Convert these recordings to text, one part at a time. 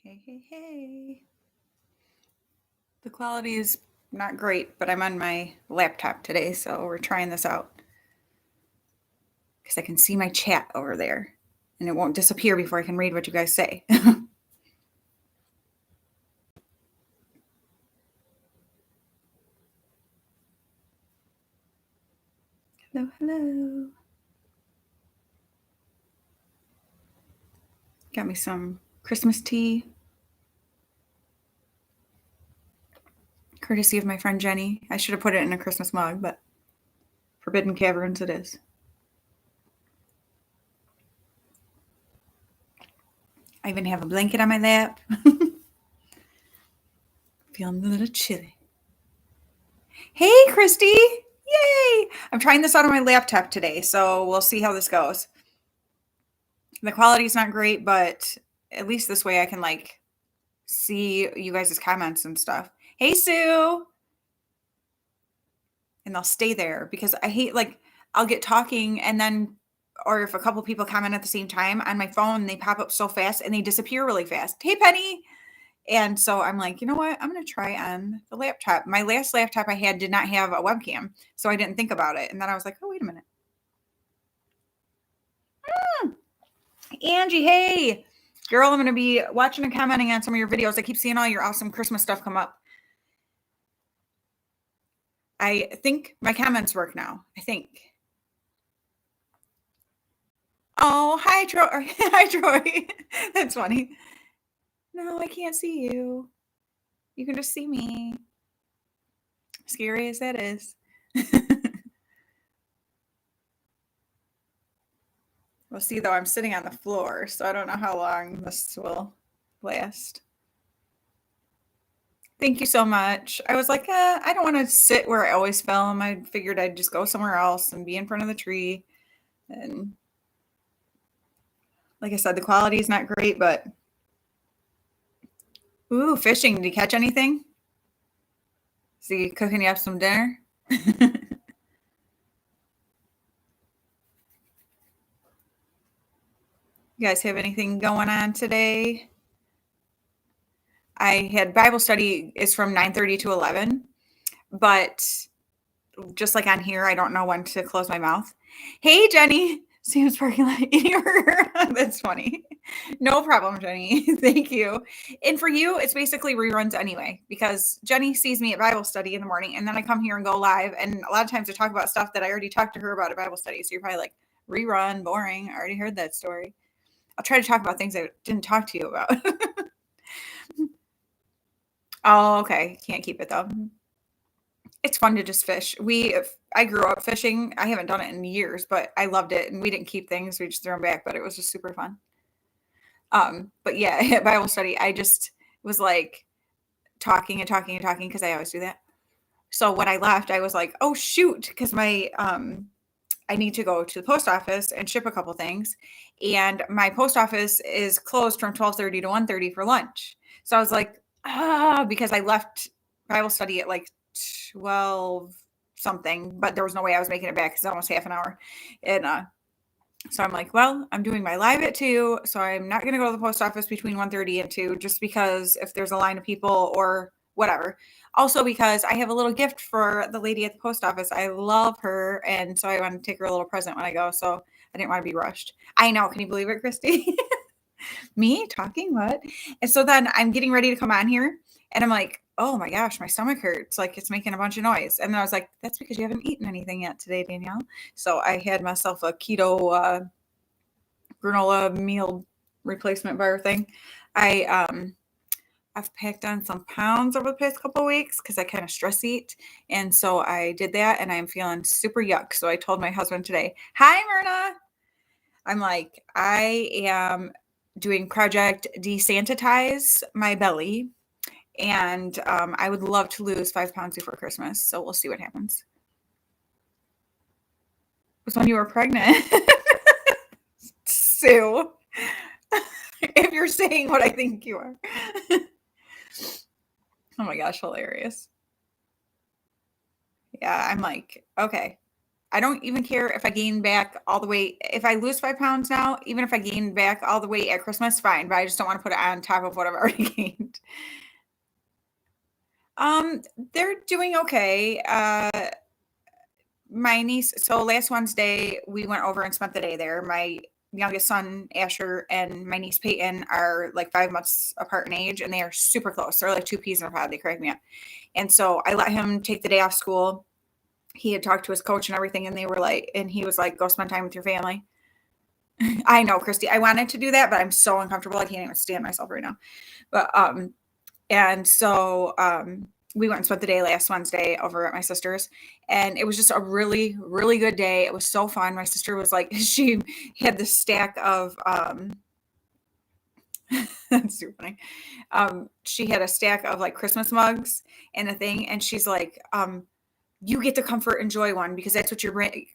Hey, hey, hey. The quality is not great, but I'm on my laptop today, so we're trying this out. Because I can see my chat over there, and it won't disappear before I can read what you guys say. Hello, hello. Got me some Christmas tea, courtesy of my friend Jenny. I should have put it in a Christmas mug, but Forbidden Caverns it is. I even have a blanket on my lap. Feeling a little chilly. Hey, Christy! Yay! I'm trying this out on my laptop today, so we'll see how this goes. The quality's not great, but at least this way I can see you guys' comments and stuff. Hey, Sue! And they'll stay there because I hate I'll get talking and then, or if a couple people comment at the same time on my phone, they pop up so fast and they disappear really fast. Hey, Penny! And so I'm like, you know what? I'm going to try on the laptop. My last laptop I had did not have a webcam, so I didn't think about it. And then I was like, oh, wait a minute. Angie, hey! Girl, I'm going to be watching and commenting on some of your videos. I keep seeing all your awesome Christmas stuff come up. I think my comments work now. I think. Oh, hi, Troy. Hi, Troy. That's funny. No, I can't see you. You can just see me. Scary as that is. We'll see, though. I'm sitting on the floor, so I don't know how long this will last. Thank you so much. I was like, I don't want to sit where I always film. I figured I'd just go somewhere else and be in front of the tree. And like I said, the quality is not great, but ooh, fishing. Did you catch anything? Is he cooking you up some dinner? You guys have anything going on today? I had Bible study is from 9:30 to 11, but just like on here, I don't know when to close my mouth. Hey, Jenny. Sam's parking lot eating burger. That's funny. No problem, Jenny. Thank you. And for you, it's basically reruns anyway, because Jenny sees me at Bible study in the morning, and then I come here and go live. And a lot of times I talk about stuff that I already talked to her about at Bible study. So you're probably like, rerun, boring. I already heard that story. I'll try to talk about things I didn't talk to you about. Oh, okay. Can't keep it though. It's fun to just fish. I grew up fishing. I haven't done it in years, but I loved it. And we didn't keep things. We just threw them back, but it was just super fun. But yeah, at Bible study, I just was like talking and talking and talking because I always do that. So when I left, I was like, oh shoot, because I need to go to the post office and ship a couple things. And my post office is closed from 12:30 to 1:30 for lunch. So I was like, because I left Bible study at like 12 something, but there was no way I was making it back because it's almost half an hour. And so I'm like, well, I'm doing my live at 2, so I'm not going to go to the post office between 1:30 and 2 just because if there's a line of people or whatever. Also because I have a little gift for the lady at the post office. I love her, and so I want to take her a little present when I go, so I didn't want to be rushed. I know. Can you believe it, Christy? Me talking what? And so then I'm getting ready to come on here, and I'm like, oh my gosh, my stomach hurts. Like it's making a bunch of noise. And then I was like, that's because you haven't eaten anything yet today, Danielle. So I had myself a keto granola meal replacement bar thing. I've packed on some pounds over the past couple of weeks because I kind of stress eat. And so I did that and I'm feeling super yuck. So I told my husband today, hi, Myrna. I'm like, I am doing Project Desensitize my belly. And I would love to lose 5 pounds before Christmas. So we'll see what happens. It was when you were pregnant. Sue. If you're saying what I think you are. Oh my gosh, hilarious. Yeah, I'm like, okay. I don't even care if I gain back all the weight. If I lose 5 pounds now, even if I gain back all the weight at Christmas, fine. But I just don't want to put it on top of what I've already gained. Um, they're doing okay. My niece, so last Wednesday, we went over and spent the day there. My youngest son, Asher, and my niece, Peyton, are like 5 months apart in age, and they are super close. They're like two peas in a pod. They crack me up. And so I let him take the day off school. He had talked to his coach and everything, and he was like, go spend time with your family. I know, Christy, I wanted to do that, but I'm so uncomfortable. I can't even stand myself right now. But, and so, we went and spent the day last Wednesday over at my sister's, and it was just a really, really good day. It was so fun. My sister was like, she had this stack of, that's too funny. She had a stack of like Christmas mugs and a thing, and she's like, you get the comfort and joy one because that's what you're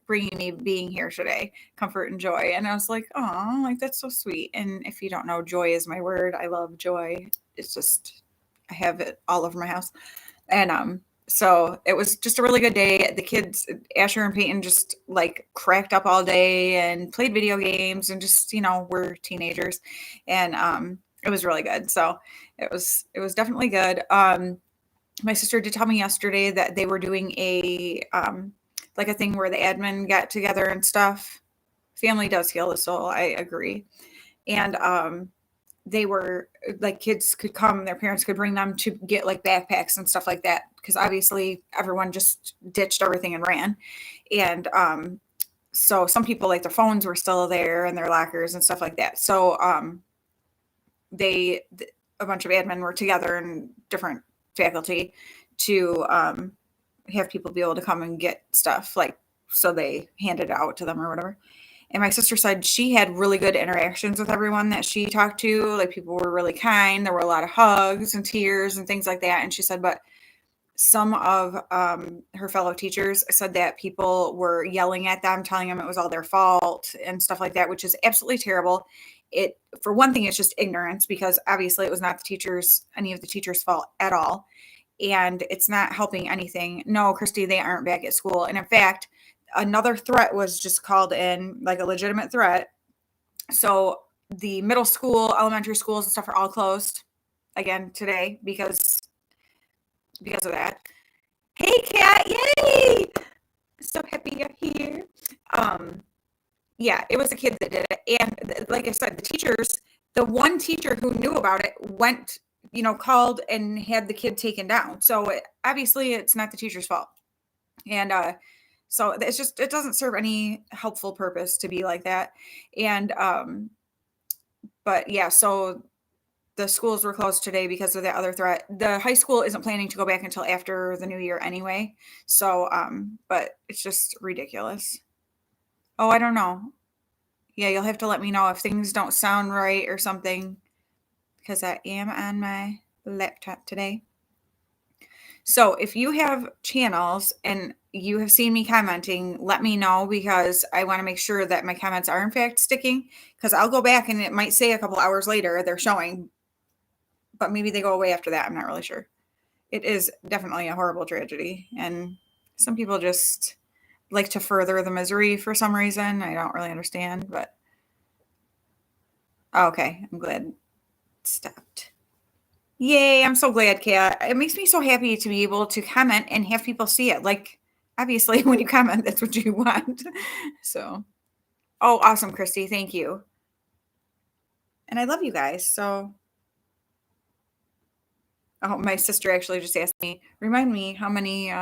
bringing me being here today, comfort and joy. And I was like, oh, like that's so sweet. And if you don't know, joy is my word. I love joy. It's just, I have it all over my house. And so it was just a really good day. The kids, Asher and Peyton, just like cracked up all day and played video games and just, we're teenagers. And it was really good. So it was definitely good. My sister did tell me yesterday that they were doing like a thing where the admin got together and stuff. Family does heal the soul. I agree. And they were like, kids could come, their parents could bring them to get like backpacks and stuff like that. Cause obviously everyone just ditched everything and ran. And so some people, like their phones were still there and their lockers and stuff like that. So a bunch of admin were together and different faculty to have people be able to come and get stuff, like, so they handed it out to them or whatever. And my sister said she had really good interactions with everyone that she talked to. Like, people were really kind. There were a lot of hugs and tears and things like that. And she said, but some of her fellow teachers said that people were yelling at them, telling them it was all their fault and stuff like that, which is absolutely terrible. For one thing, it's just ignorance, because obviously it was not any of the teachers' fault at all. And it's not helping anything. No, Christy, they aren't back at school. And in fact, another threat was just called in, like a legitimate threat. So the middle school, elementary schools and stuff are all closed again today because of that. Hey, Kat, yay! So happy you're here. Yeah, it was a kid that did it. And like I said, the one teacher who knew about it went, called and had the kid taken down. So obviously it's not the teacher's fault. And so it doesn't serve any helpful purpose to be like that. And but yeah, so the schools were closed today because of that other threat. The high school isn't planning to go back until after the new year anyway. So but it's just ridiculous. Oh, I don't know. Yeah, you'll have to let me know if things don't sound right or something, because I am on my laptop today. So if you have channels and you have seen me commenting, let me know, because I want to make sure that my comments are in fact sticking, because I'll go back and it might say a couple hours later they're showing, but maybe they go away after that. I'm not really sure. It is definitely a horrible tragedy, and some people just like to further the misery for some reason. I don't really understand, but okay, I'm glad it stopped. Yay, I'm so glad, Kat. It makes me so happy to be able to comment and have people see it. Like, obviously, when you comment, that's what you want. So, oh, awesome, Christy. Thank you. And I love you guys. So, oh, my sister actually just asked me, remind me how many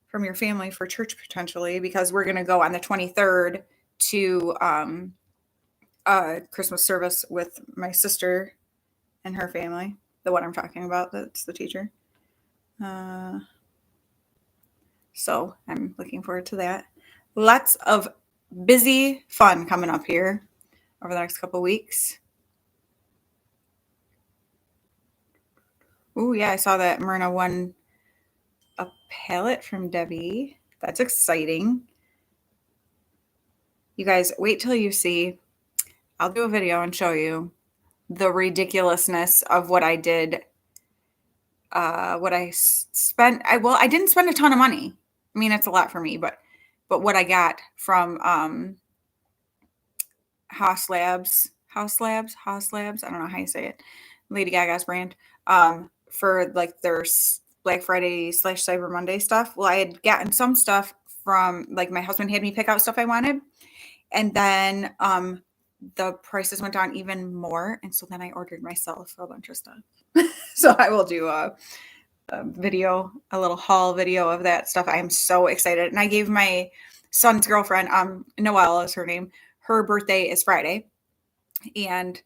from your family for church potentially, because we're going to go on the 23rd to Christmas service with my sister and her family, the one I'm talking about, that's the teacher. So I'm looking forward to that. Lots of busy fun coming up here over the next couple of weeks. Oh yeah, I saw that Myrna won a palette from Debbie. That's exciting. You guys, wait till you see. I'll do a video and show you the ridiculousness of what I did. What I spent. I didn't spend a ton of money. I mean, it's a lot for me, but but what I got from Haas Labs, I don't know how you say it, Lady Gaga's brand, for like their Black Friday / Cyber Monday stuff. Well, I had gotten some stuff from, like, my husband had me pick out stuff I wanted, and then the prices went down even more, and so then I ordered myself a bunch of stuff. So I will do a video, a little haul video of that stuff. I am so excited, and I gave my son's girlfriend, Noelle is her name. Her birthday is Friday, and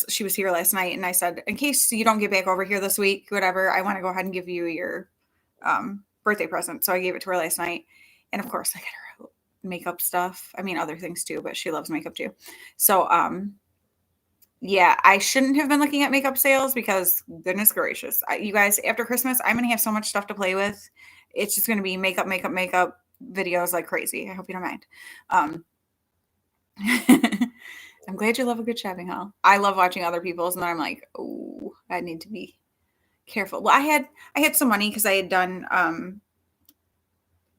she was here last night, and I said, in case you don't get back over here this week, whatever, I want to go ahead and give you your birthday present. So I gave it to her last night, and of course I got her makeup stuff. I mean, other things too, but she loves makeup too. So yeah, I shouldn't have been looking at makeup sales because goodness gracious, you guys, after Christmas, I'm gonna have so much stuff to play with. It's just gonna be makeup videos like crazy. I hope you don't mind. I'm glad you love a good shopping haul. I love watching other people's, and then I'm like, oh, I need to be careful. Well, I had some money because I had done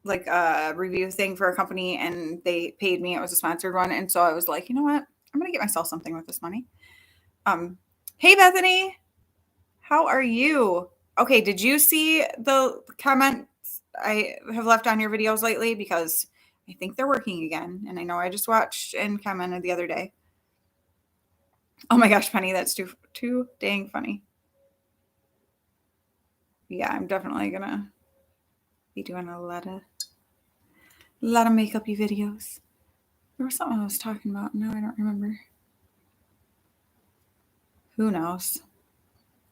like a review thing for a company, and they paid me. It was a sponsored one, and so I was like, you know what? I'm gonna get myself something with this money. Hey Bethany, how are you? Okay, did you see the comments I have left on your videos lately? Because I think they're working again, and I know I just watched and commented the other day. Oh my gosh, Penny, that's too dang funny. Yeah, I'm definitely gonna be doing a lot of makeup-y videos. There was something I was talking about. No, I don't remember. Who knows?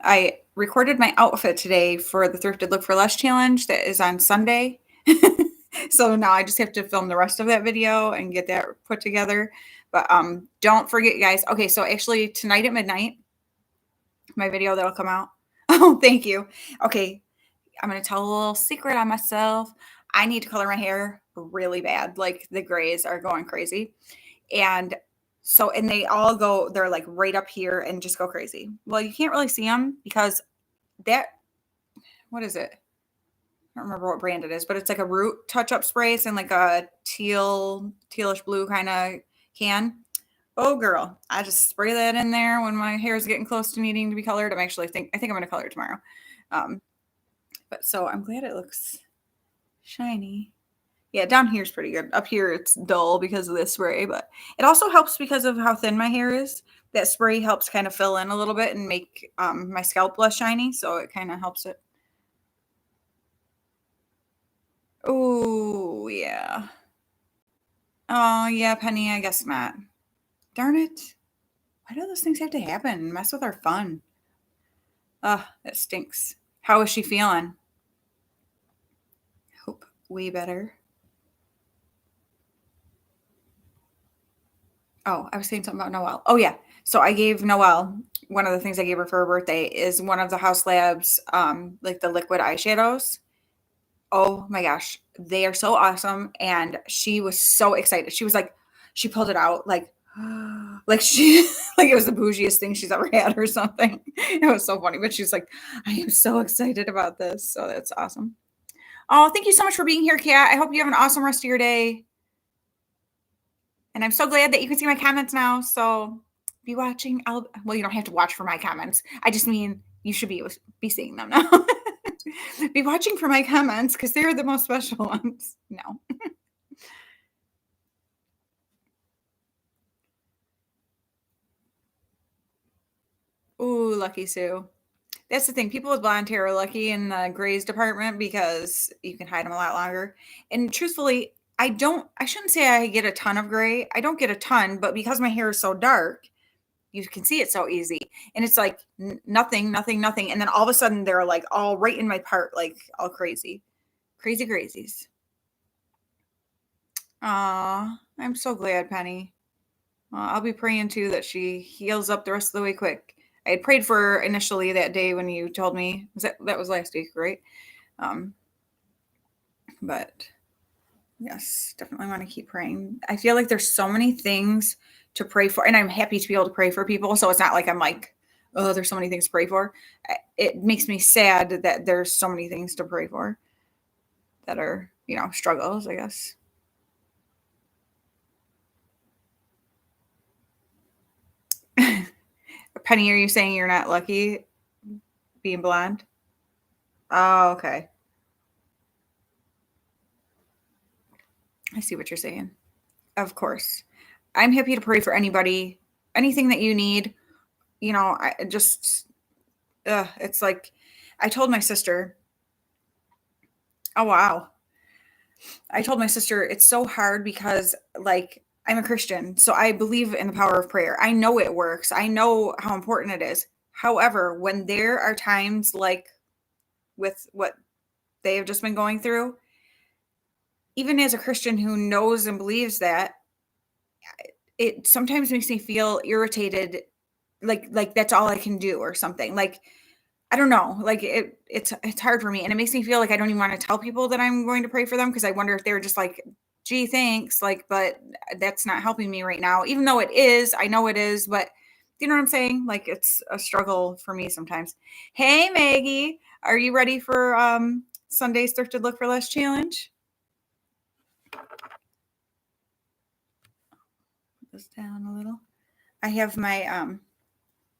I recorded my outfit today for the Thrifted Look for Less challenge that is on Sunday. So now I just have to film the rest of that video and get that put together. But don't forget, guys. Okay, so actually tonight at midnight, my video that'll come out. Oh, thank you. Okay, I'm going to tell a little secret on myself. I need to color my hair really bad. Like, the grays are going crazy. And so, and they're like right up here and just go crazy. Well, you can't really see them because what is it? I don't remember what brand it is, but it's like a Root touch-up spray. It's in like a tealish blue kind of can. Oh girl, I just spray that in there when my hair is getting close to needing to be colored. I think I'm going to color it tomorrow. But so I'm glad it looks shiny. Yeah, down here is pretty good. Up here it's dull because of this spray, but it also helps because of how thin my hair is. That spray helps kind of fill in a little bit and make my scalp less shiny, so it kind of helps it. Oh, yeah. Oh, yeah, Penny, I guess not. Darn it. Why do those things have to happen? Mess with our fun. Ugh, that stinks. How is she feeling? Hope way better. Oh, I was saying something about Noelle. Oh, yeah. So I gave Noelle, one of the things I gave her for her birthday is one of the House Labs, like the liquid eyeshadows. Oh my gosh, they are so awesome. And she was so excited. She was like, she pulled it out like she, like it was the bougiest thing she's ever had or something. It was so funny, but she's like, I am so excited about this. So that's awesome. Oh, thank you so much for being here, Kat. I hope you have an awesome rest of your day. And I'm so glad that you can see my comments now. So be watching. Well, you don't have to watch for my comments. I just mean you should be seeing them now. Be watching for my comments because they're the most special ones. No. Ooh, lucky Sue. That's the thing. People with blonde hair are lucky in the grays department because you can hide them a lot longer. And truthfully, I shouldn't say I get a ton of gray. I don't get a ton, but because my hair is so dark, you can see it so easy. And it's like nothing. And then all of a sudden they're like all right in my part, like all crazy. Crazy crazies. Aw, I'm so glad, Penny. I'll be praying too that she heals up the rest of the way quick. I had prayed for her initially that day when you told me. That was last week, right? But yes, definitely want to keep praying. I feel like there's so many things to pray for, and I'm happy to be able to pray for people. So it's not like I'm like, oh, there's so many things to pray for. It makes me sad that there's so many things to pray for that are, struggles, I guess. Penny, are you saying you're not lucky being blonde? Oh, okay. I see what you're saying. Of course. I'm happy to pray for anybody, anything that you need. I just, it's like, I told my sister, oh, wow. I told my sister it's so hard because, like, I'm a Christian, so I believe in the power of prayer. I know it works. I know how important it is. However, when there are times like with what they have just been going through, even as a Christian who knows and believes that, it sometimes makes me feel irritated, like that's all I can do or something. Like, I don't know, like it's hard for me, and it makes me feel like I don't even want to tell people that I'm going to pray for them because I wonder if they're just like, "Gee, thanks," like, but that's not helping me right now, even though it is. I know it is, but you know what I'm saying? Like, it's a struggle for me sometimes. Hey, Maggie, are you ready for Sunday's Thrifted Look for Less challenge? Put this down a little. I have my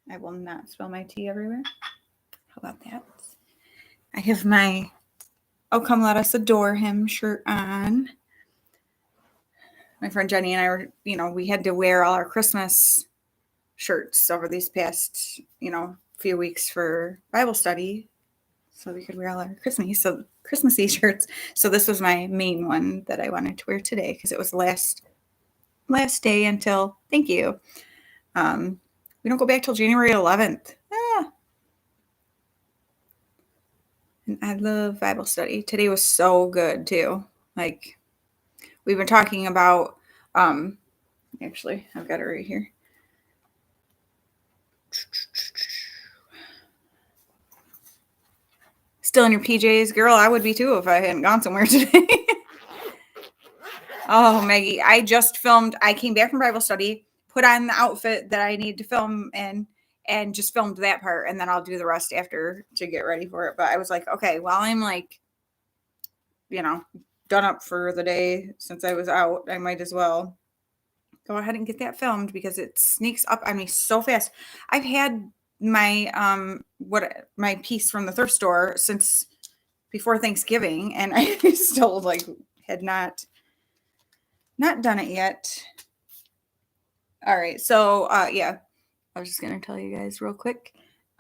I will not spill my tea everywhere. How about that? I have my "Oh Come Let Us Adore Him" shirt on. My friend Jenny and I were, we had to wear all our Christmas shirts over these past, few weeks for Bible study, so we could wear all our Christmassy shirts. So this was my main one that I wanted to wear today because it was last day until, thank you. We don't go back till January 11th. And I love Bible study. Today was so good too. Like, we've been talking about, actually, I've got it right here. Still in your PJs, girl? I would be too if I hadn't gone somewhere today. Oh, Maggie, I just filmed. I came back from Bible study, put on the outfit that I need to film in, and just filmed that part. And then I'll do the rest after to get ready for it. But I was like, okay, while I'm like, done up for the day since I was out, I might as well go ahead and get that filmed because it sneaks up on me so fast. I've had my my piece from the thrift store since before Thanksgiving, and I still like had not done it yet. All right, so yeah, I was just gonna tell you guys real quick.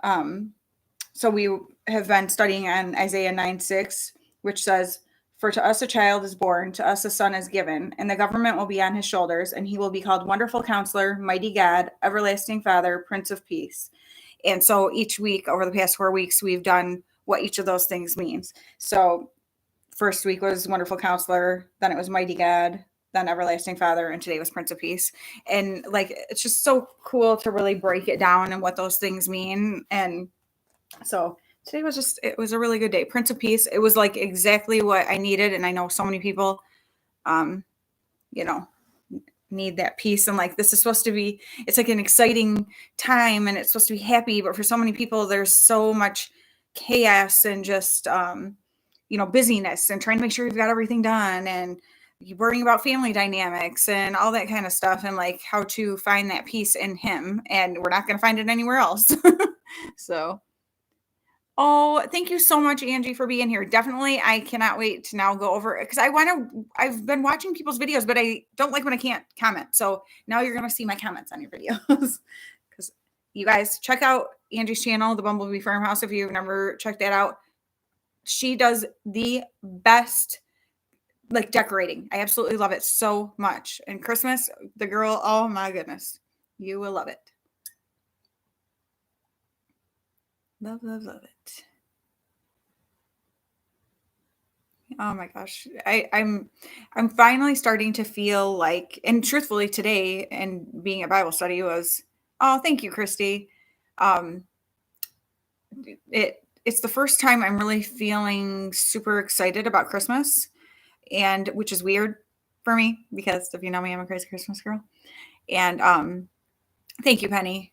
So we have been studying on Isaiah 9:6, which says, "For to us a child is born, to us a son is given, and the government will be on his shoulders, and he will be called Wonderful Counselor, Mighty God, Everlasting Father, Prince of Peace." And so each week over the past 4 weeks, we've done what each of those things means. So first week was Wonderful Counselor, then it was Mighty God, then Everlasting Father, and today was Prince of Peace. And like, it's just so cool to really break it down and what those things mean. And so today was it was a really good day. Prince of Peace, it was like exactly what I needed. And I know so many people, you know, need that peace. And like, this is supposed to be, it's like an exciting time and it's supposed to be happy. But for so many people, there's so much chaos and just, busyness and trying to make sure you've got everything done and you're worrying about family dynamics and all that kind of stuff and like how to find that peace in him. And we're not going to find it anywhere else. So, oh, thank you so much, Angie, for being here. Definitely. I cannot wait to now go over it because I've been watching people's videos, but I don't like when I can't comment. So now you're going to see my comments on your videos because you guys check out Angie's channel, The Bumblebee Farmhouse. If you've never checked that out, she does the best like decorating. I absolutely love it so much. And Christmas, the girl, oh my goodness, you will love it. Love, love, love it. Oh my gosh. I'm finally starting to feel like, and truthfully today and being at Bible study was, oh, thank you, Christy. Um it's the first time I'm really feeling super excited about Christmas, and which is weird for me because if you know me, I'm a crazy Christmas girl. And thank you, Penny.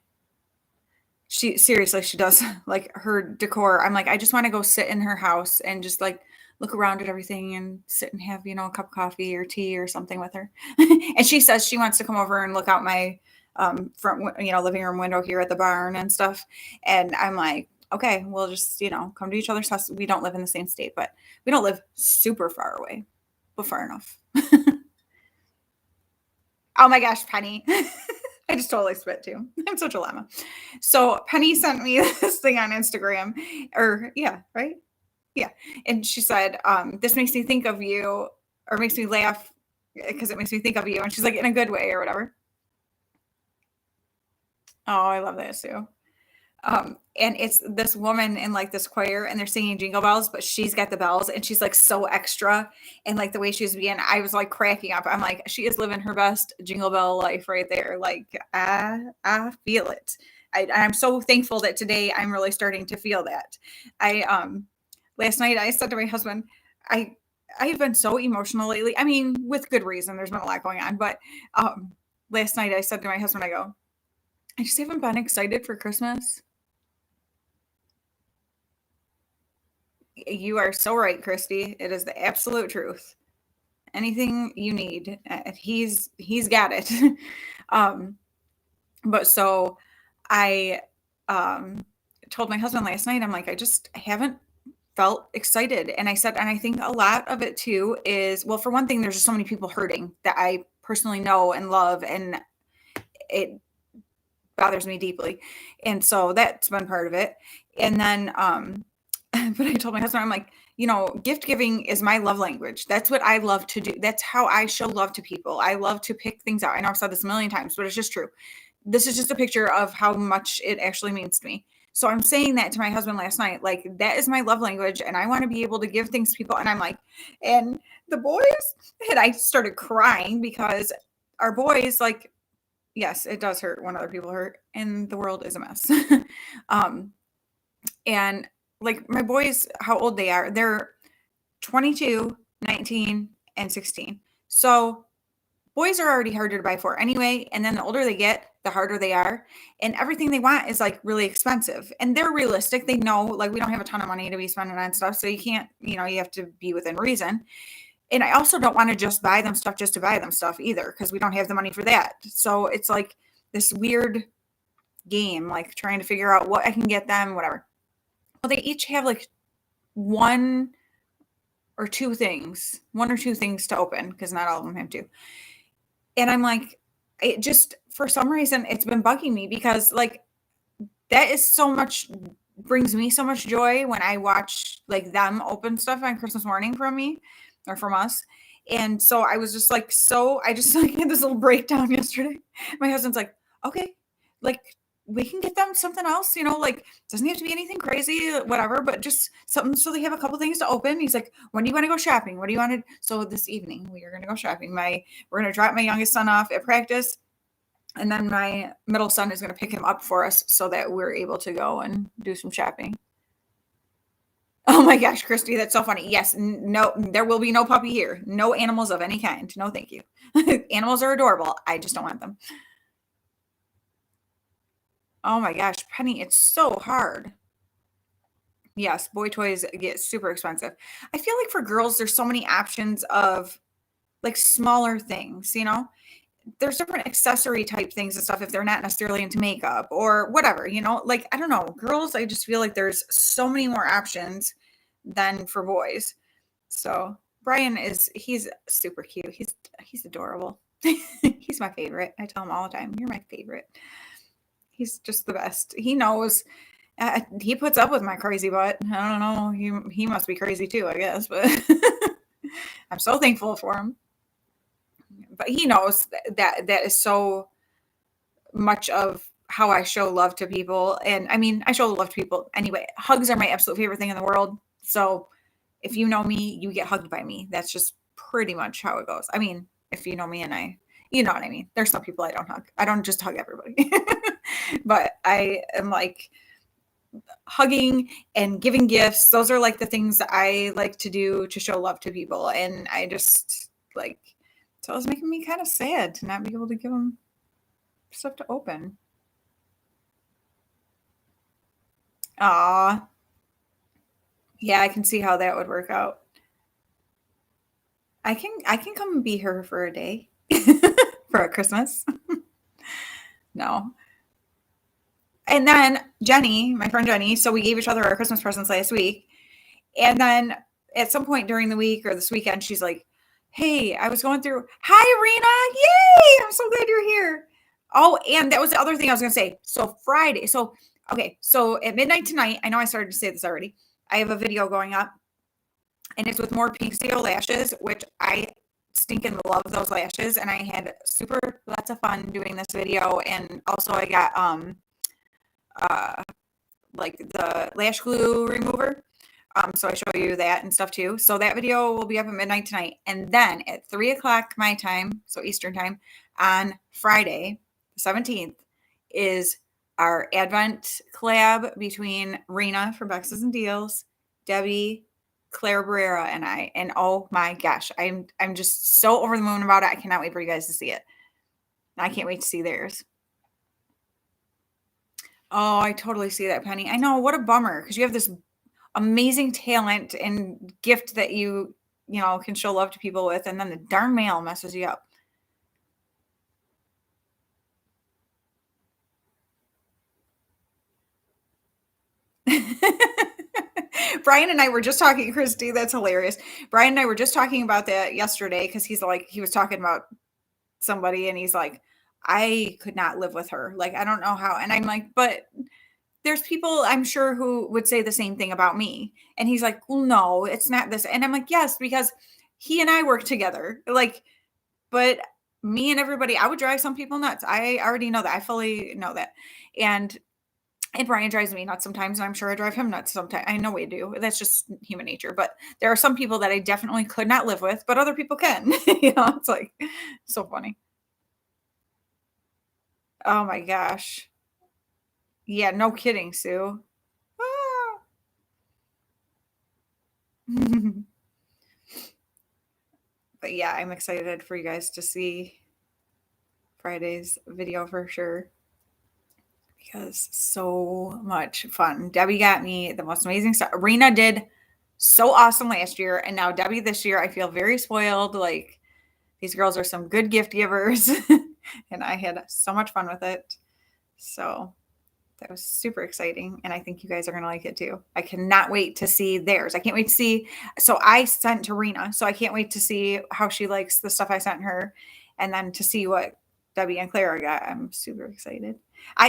She seriously, she does like her decor. I'm like, I just want to go sit in her house and just like look around at everything and sit and have, a cup of coffee or tea or something with her. And she says she wants to come over and look out my front, living room window here at the barn and stuff. And I'm like, okay, we'll just, come to each other's house. We don't live in the same state, but we don't live super far away, but far enough. Oh my gosh, Penny. I just totally spit too. I'm such a llama. So Penny sent me this thing on Instagram, or yeah, right? Yeah. And she said, this makes me think of you, or makes me laugh because it makes me think of you. And she's like, in a good way or whatever. Oh, I love that too. And it's this woman in like this choir and they're singing jingle bells, but she's got the bells and she's like so extra. And like the way she's being, I was like cracking up. I'm like, she is living her best jingle bell life right there. Like, I feel it. I'm so thankful that today I'm really starting to feel that. Last night I said to my husband, I, I've been so emotional lately. I mean, with good reason, there's been a lot going on, but, last night I said to my husband, I go, I just haven't been excited for Christmas. You are so right, Christy. It is the absolute truth. Anything you need, he's got it. um, but so I told my husband last night, I'm like, I just haven't felt excited. And I said, and I think a lot of it too is, well, for one thing, there's just so many people hurting that I personally know and love, and it bothers me deeply. And so that's been part of it. And then but I told my husband, I'm like, gift giving is my love language. That's what I love to do. That's how I show love to people. I love to pick things out. I know I've said this a million times, but it's just true. This is just a picture of how much it actually means to me. So I'm saying that to my husband last night, like, that is my love language. And I want to be able to give things to people. And I'm like, and the boys, and I started crying because our boys, like, yes, it does hurt when other people hurt and the world is a mess. um, and like my boys, how old they are, they're 22, 19, and 16. So boys are already harder to buy for anyway. And then the older they get, the harder they are. And everything they want is like really expensive. And they're realistic. They know, like, we don't have a ton of money to be spending on stuff. So you can't, you have to be within reason. And I also don't want to just buy them stuff just to buy them stuff either, because we don't have the money for that. So it's like this weird game, like trying to figure out what I can get them, whatever. Well, they each have like one or two things to open, because not all of them have to. And I'm like, it just, for some reason, it's been bugging me, because like that is so much, brings me so much joy when I watch like them open stuff on Christmas morning from me or from us. And so I was just like, I just like had this little breakdown yesterday. My husband's like, okay, like we can get them something else, like doesn't have to be anything crazy, whatever, but just something so they have a couple things to open. He's like, when do you want to go shopping? What do you want to? So this evening we are going to go shopping. We're going to drop my youngest son off at practice. And then my middle son is going to pick him up for us so that we're able to go and do some shopping. Oh my gosh, Christy, that's so funny. Yes, no, there will be no puppy here. No animals of any kind. No, thank you. Animals are adorable. I just don't want them. Oh my gosh, Penny, it's so hard. Yes, boy toys get super expensive. I feel like for girls, there's so many options of like smaller things, there's different accessory type things and stuff if they're not necessarily into makeup or whatever, like, I don't know, girls, I just feel like there's so many more options than for boys. So Brian he's super cute. He's adorable. He's my favorite. I tell him all the time, you're my favorite. He's just the best. He knows. He puts up with my crazy butt. I don't know. He must be crazy too, I guess, but I'm so thankful for him. But he knows that is so much of how I show love to people. And I mean, I show love to people anyway. Hugs are my absolute favorite thing in the world. So if you know me, you get hugged by me. That's just pretty much how it goes. I mean, if you know me and you know what I mean. There's some people I don't hug. I don't just hug everybody. But I am like hugging and giving gifts. Those are like the things that I like to do to show love to people. And I just like, so it was making me kind of sad to not be able to give them stuff to open. Aw. Yeah, I can see how that would work out. I can come and be her for a day for a Christmas. No. And then Jenny, my friend Jenny, so we gave each other our Christmas presents last week. And then at some point during the week or this weekend, she's like, "Hey, I was going through, hi, Rena. Yay. I'm so glad you're here." Oh, and that was the other thing I was going to say. So Friday. So, okay. So at midnight tonight, I know I started to say this already. I have a video going up and it's with more pink steel lashes, which I stinking love those lashes. And I had super lots of fun doing this video. And also I got, uh, like the lash glue remover. So I show you that and stuff too. So that video will be up at midnight tonight. And then at 3 o'clock my time, so Eastern time, on Friday, the 17th, is our Advent collab between Rena from Bexes and Deals, Debbie, Claire Barrera, and I. And oh my gosh, I'm just so over the moon about it. I cannot wait for you guys to see it. I can't wait to see theirs. Oh, I totally see that, Penny. I know, what a bummer, because you have this amazing talent and gift that you know, can show love to people with, and then the darn mail messes you up. Brian and I were just talking, Christy, that's hilarious. Brian and I were just talking about that yesterday because he's like, he was talking about somebody and he's like, I could not live with her. Like, I don't know how. And I'm like, but there's people I'm sure who would say the same thing about me. And he's like, well, no, it's not this. And I'm like, yes, because he and I work together. Like, but me and everybody, I would drive some people nuts. I already know that. I fully know that. And Brian drives me nuts sometimes, and I'm sure I drive him nuts sometimes. I know we do. That's just human nature. But there are some people that I definitely could not live with, but other people can. It's like so funny. Oh my gosh. Yeah, no kidding, Sue. Ah. But yeah, I'm excited for you guys to see Friday's video for sure. Because so much fun. Debbie got me the most amazing stuff. Rena did so awesome last year, and now Debbie this year, I feel very spoiled. Like, these girls are some good gift givers, and I had so much fun with it. So that was super exciting, and I think you guys are going to like it too. I cannot wait to see theirs. I can't wait to see. So I sent to Rena, so I can't wait to see how she likes the stuff I sent her, and then to see what Debbie and Clara got. I'm super excited.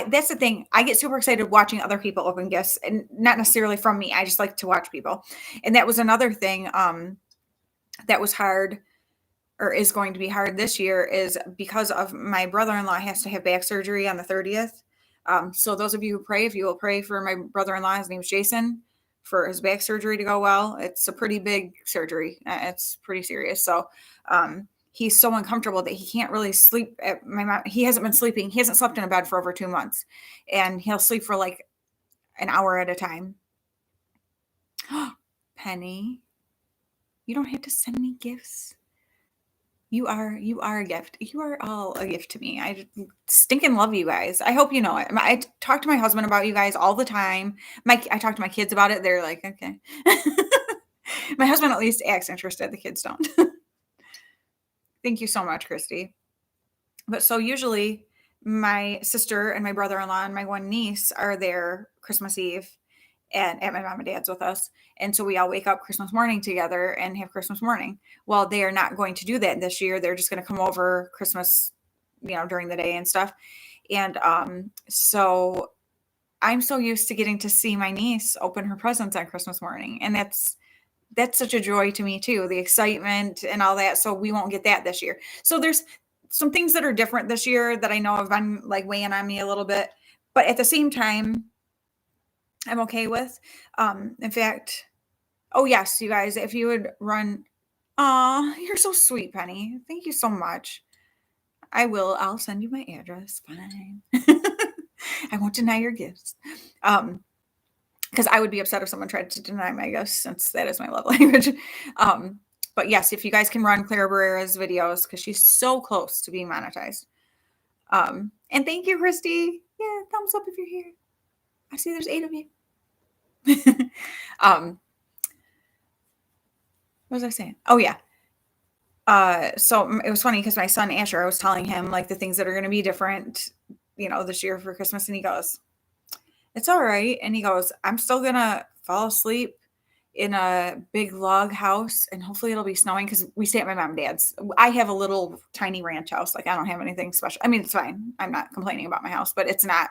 That's the thing. I get super excited watching other people open gifts, and not necessarily from me. I just like to watch people. And that was another thing that was hard, or is going to be hard this year, is because of my brother-in-law has to have back surgery on the 30th. So those of you who pray, if you will pray for my brother-in-law, his name is Jason, for his back surgery to go well. It's a pretty big surgery. It's pretty serious. So he's so uncomfortable that he can't really sleep. My mom, he hasn't been sleeping. He hasn't slept in a bed for over 2 months, and he'll sleep for like an hour at a time. Penny, you don't have to send me gifts. You are a gift. You are all a gift to me. I stinking love you guys. I hope you know it. I talk to my husband about you guys all the time. I talk to my kids about it. They're like, okay. My husband at least acts interested. The kids don't. Thank you so much, Christy. But so usually my sister and my brother-in-law and my one niece are there Christmas Eve and at my mom and dad's with us. And so we all wake up Christmas morning together and have Christmas morning. Well, they are not going to do that this year. They're just going to come over Christmas, during the day and stuff. And so I'm so used to getting to see my niece open her presents on Christmas morning. And that's such a joy to me too, the excitement and all that. So we won't get that this year. So there's some things that are different this year that I know have been like weighing on me a little bit, but at the same time, I'm okay with. In fact, oh yes, you guys, if you would run, you're so sweet, Penny. Thank you so much. I will. I'll send you my address. Fine. I won't deny your gifts. Because I would be upset if someone tried to deny my gifts, since that is my love language. But yes, if you guys can run Clara Barrera's videos, because she's so close to being monetized. And thank you, Christy. Yeah, thumbs up if you're here. I see there's 8 of you. What was I saying? Oh yeah. So it was funny because my son Asher, I was telling him like the things that are going to be different this year for Christmas. And he goes, it's all right. And he goes, I'm still going to fall asleep in a big log house and hopefully it'll be snowing because we stay at my mom and dad's. I have a little tiny ranch house. Like I don't have anything special. I mean, it's fine. I'm not complaining about my house, but it's not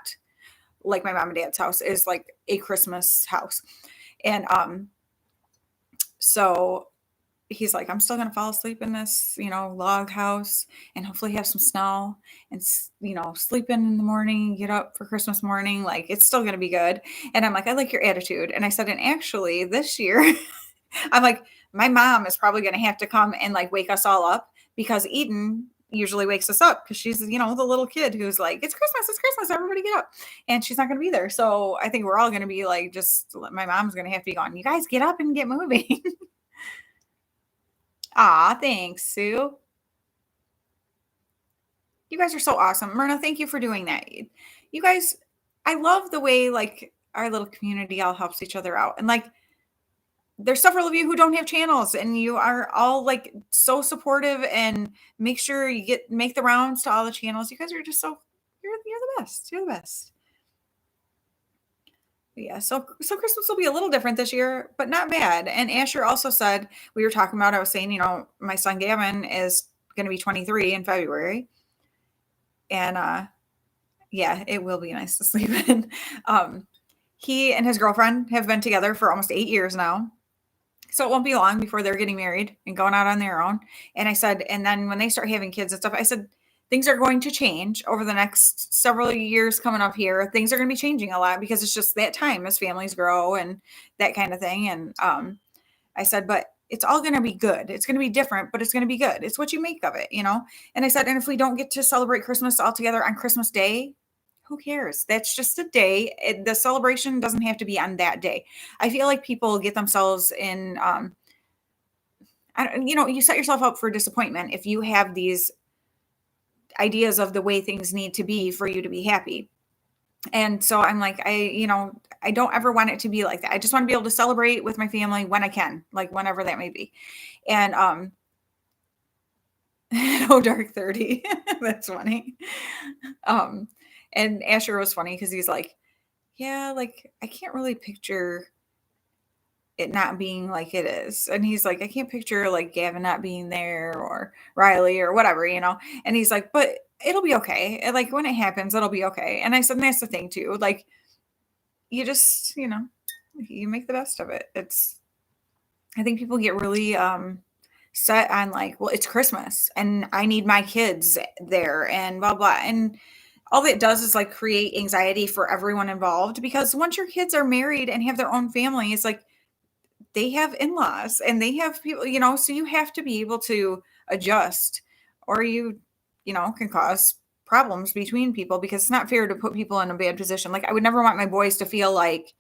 like my mom and dad's house is like a Christmas house. And so he's like, I'm still going to fall asleep in this, log house and hopefully have some snow and, sleep in the morning, get up for Christmas morning. Like it's still going to be good. And I'm like, I like your attitude. And I said, and actually this year, I'm like, my mom is probably going to have to come and like wake us all up because Eden usually wakes us up because she's, the little kid who's like, it's Christmas, everybody get up. And she's not going to be there. So I think we're all going to be like, my mom's going to have to be gone. You guys get up and get moving. Aw, thanks, Sue. You guys are so awesome. Myrna, thank you for doing that. You guys, I love the way like our little community all helps each other out. And like there's several of you who don't have channels and you are all like so supportive and make sure you make the rounds to all the channels. You guys are just you're the best. You're the best. Yeah, so Christmas will be a little different this year, but not bad. And Asher also said, we were talking about, I was saying, my son Gavin is going to be 23 in February. And yeah, it will be nice to sleep in. He and his girlfriend have been together for almost 8 years now. So it won't be long before they're getting married and going out on their own. And I said, and then when they start having kids and stuff, I said, things are going to change over the next several years coming up here. Things are going to be changing a lot because it's just that time as families grow and that kind of thing. And I said, but it's all going to be good. It's going to be different, but it's going to be good. It's what you make of it, And I said, and if we don't get to celebrate Christmas all together on Christmas Day, who cares? That's just a day. The celebration doesn't have to be on that day. I feel like people get themselves in, you set yourself up for disappointment if you have these ideas of the way things need to be for you to be happy. And so I'm like, I don't ever want it to be like that. I just want to be able to celebrate with my family when I can, like whenever that may be. And, oh, dark 30. That's funny. And Asher was funny because he's like, yeah, like I can't really picture it not being like it is. And he's like, I can't picture like Gavin not being there or Riley or whatever, And he's like, but it'll be okay. And like when it happens, it'll be okay. And I said, that's the thing too. Like you just, you make the best of it. I think people get really set on like, well, it's Christmas and I need my kids there and blah, blah. And all that does is like create anxiety for everyone involved because once your kids are married and have their own family, it's like they have in-laws and they have people, so you have to be able to adjust or you can cause problems between people because it's not fair to put people in a bad position. Like I would never want my boys to feel like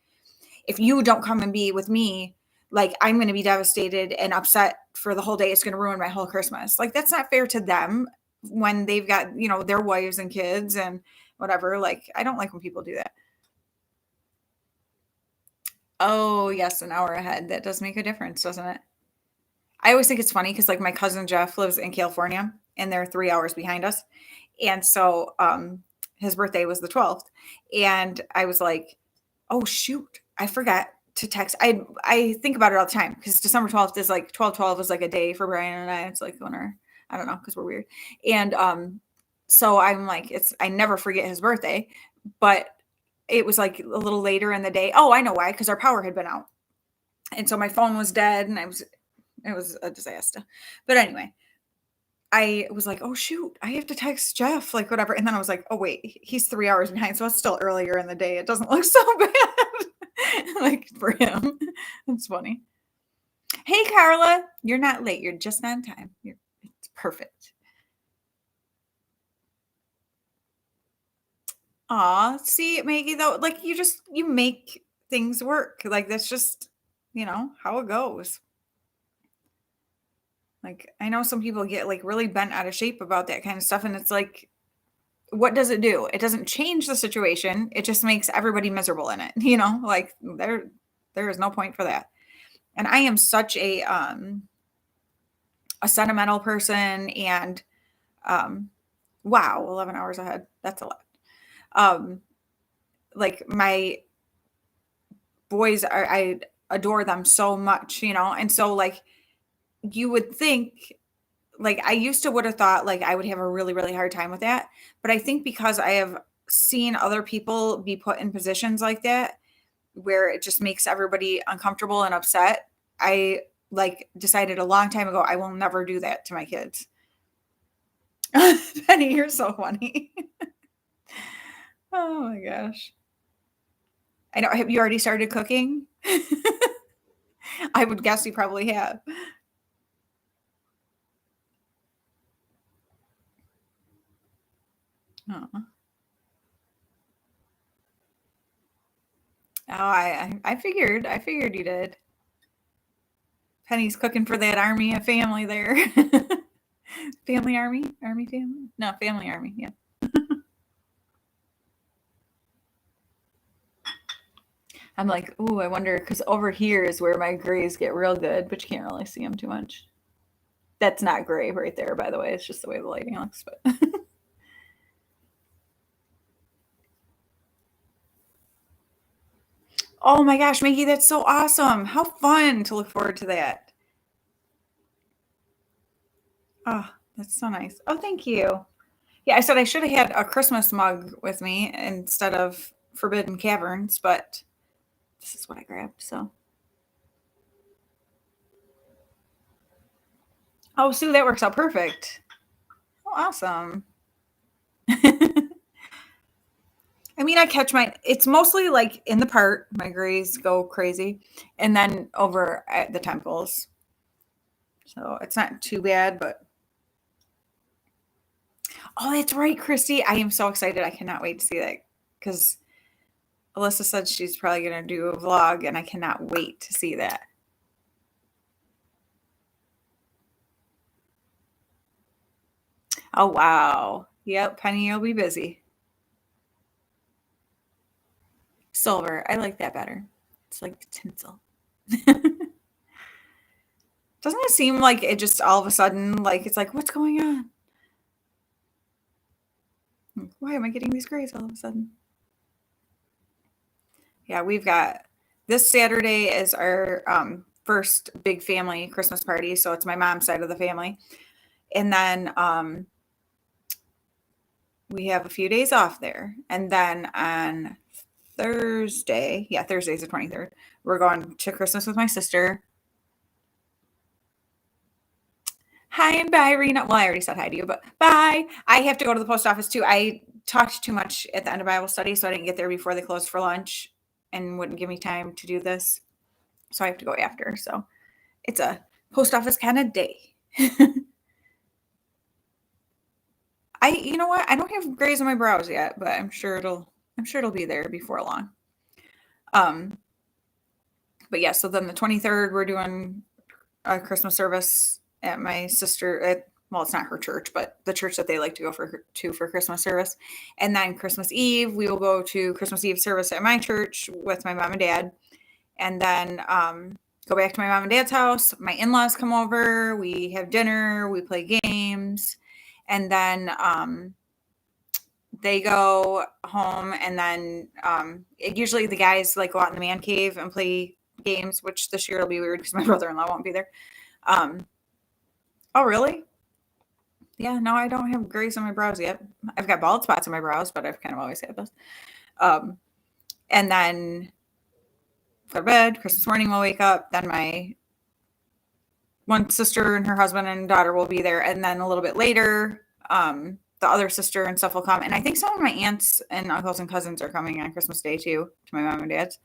if you don't come and be with me, like I'm going to be devastated and upset for the whole day. It's going to ruin my whole Christmas. Like that's not fair to them when they've got, their wives and kids and whatever. Like, I don't like when people do that. Oh, yes, an hour ahead. That does make a difference, doesn't it? I always think it's funny because like my cousin Jeff lives in California and they're 3 hours behind us. And so his birthday was the 12th. And I was like, oh, shoot, I forgot to text. I think about it all the time because December 12th is like 12/12 is like a day for Brian and I. It's like I don't know, because we're weird. And so I'm like, I never forget his birthday, but it was like a little later in the day. Oh, I know why, because our power had been out. And so my phone was dead and it was a disaster. But anyway, I was like, oh shoot, I have to text Jeff, like whatever. And then I was like, oh wait, he's 3 hours behind. So it's still earlier in the day. It doesn't look so bad like for him. It's funny. Hey, Carla, you're not late. You're just on time. It's perfect. Aw, see, Maggie, though, like you make things work. Like that's just, how it goes. Like I know some people get like really bent out of shape about that kind of stuff. And it's like, what does it do? It doesn't change the situation. It just makes everybody miserable in it. Like there is no point for that. And I am such a sentimental person and wow, 11 hours ahead. That's a lot. Um, like my boys are, I adore them so much, and so like you would think, like I used to would have thought like I would have a really, really hard time with that. But I think because I have seen other people be put in positions like that where it just makes everybody uncomfortable and upset, I like decided a long time ago I will never do that to my kids. Penny, you're so funny. Oh my gosh. I know. Have you already started cooking? I would guess you probably have. Oh, I figured you did. Penny's cooking for that army of family there. Family army? Army family? No, family army. Yeah. I'm like, ooh, I wonder, because over here is where my grays get real good, but you can't really see them too much. That's not gray right there, by the way. It's just the way the lighting looks. But oh my gosh, Maggie, that's so awesome. How fun to look forward to that. Oh, that's so nice. Oh, thank you. Yeah, I said I should have had a Christmas mug with me instead of Forbidden Caverns, but this is what I grabbed. So, oh, Sue, that works out perfect. Oh, awesome. I mean, I catch it's mostly like in the part, my grays go crazy, and then over at the temples. So it's not too bad, but oh, that's right, Christy. I am so excited. I cannot wait to see that because Alyssa said she's probably going to do a vlog, and I cannot wait to see that. Oh, wow. Yep, Penny, you'll be busy. Silver. I like that better. It's like tinsel. Doesn't it seem like it just all of a sudden, like, it's like, what's going on? Why am I getting these grays all of a sudden? Yeah, we've got this Saturday is our first big family Christmas party. So it's my mom's side of the family. And then we have a few days off there. And then on Thursday, yeah, Thursday's the 23rd, we're going to Christmas with my sister. Hi and bye, Rena. Well, I already said hi to you, but bye. I have to go to the post office too. I talked too much at the end of Bible study, so I didn't get there before they closed for lunch and wouldn't give me time to do this. So I have to go after. So it's a post office kind of day. You know what? I don't have grays on my brows yet, but I'm sure it'll be there before long. Um, but yeah, so then the 23rd, we're doing a Christmas service at my sister well, it's not her church, but the church that they like to go for Christmas service. And then Christmas Eve, we will go to Christmas Eve service at my church with my mom and dad. And then go back to my mom and dad's house. My in-laws come over, we have dinner, we play games, and then they go home, and then usually the guys like go out in the man cave and play games, which this year will be weird because my brother-in-law won't be there. Oh, really? Yeah, no, I don't have grays on my brows yet. I've got bald spots on my brows, but I've kind of always had those. Um, and then go to bed. Christmas morning, we'll wake up. Then my one sister and her husband and daughter will be there. And then a little bit later, the other sister and stuff will come. And I think some of my aunts and uncles and cousins are coming on Christmas Day too, to my mom and dad's.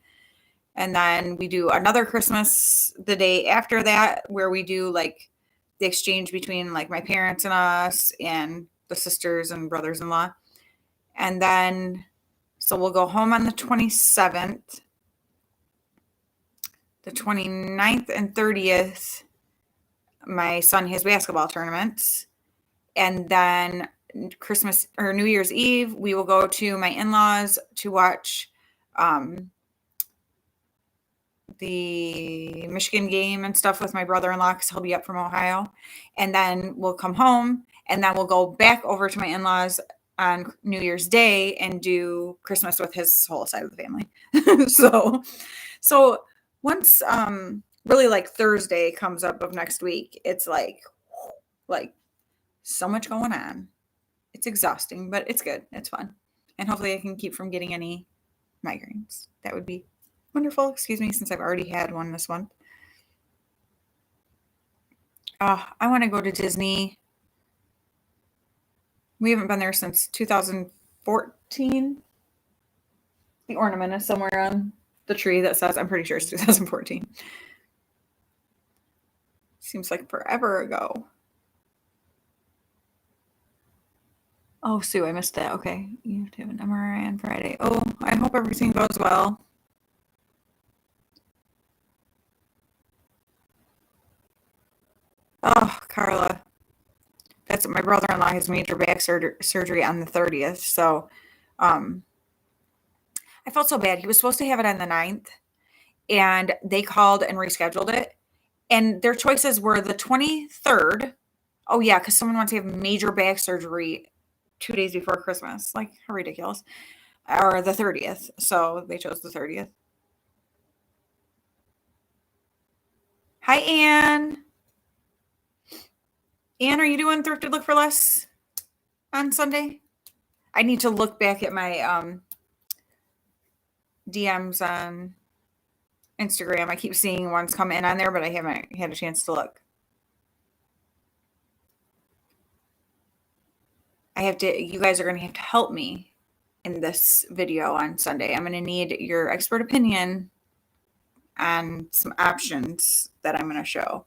And then we do another Christmas the day after that, where we do like the exchange between like my parents and us and the sisters and brothers-in-law. And then, so we'll go home on the 27th, the 29th and 30th. My son has basketball tournaments. And then Christmas or New Year's Eve, we will go to my in-laws to watch the Michigan game and stuff with my brother-in-law because he'll be up from Ohio. And then we'll come home, and then we'll go back over to my in-laws on New Year's Day and do Christmas with his whole side of the family. So once really like Thursday comes up of next week, it's like so much going on. It's exhausting, but it's good. It's fun. And hopefully I can keep from getting any migraines. That would be wonderful. Excuse me, since I've already had one this month. I want to go to Disney. We haven't been there since 2014. The ornament is somewhere on the tree that says, I'm pretty sure it's 2014. Seems like forever ago. Oh, Sue, I missed that. Okay. You have to have an MRI on Friday. Oh, I hope everything goes well. Oh, Carla. That's my brother-in-law has major back surgery on the 30th. So I felt so bad. He was supposed to have it on the 9th, and they called and rescheduled it. And their choices were the 23rd. Oh, yeah, because someone wants to have major back surgery 2 days before Christmas. Like, how ridiculous. Or the 30th. So they chose the 30th. Hi, Anne. Anne, are you doing Thrifted Look for Less on Sunday? I need to look back at my DMs on Instagram. I keep seeing ones come in on there, but I haven't had a chance to look. You guys are going to have to help me in this video on Sunday. I'm going to need your expert opinion on some options that I'm going to show.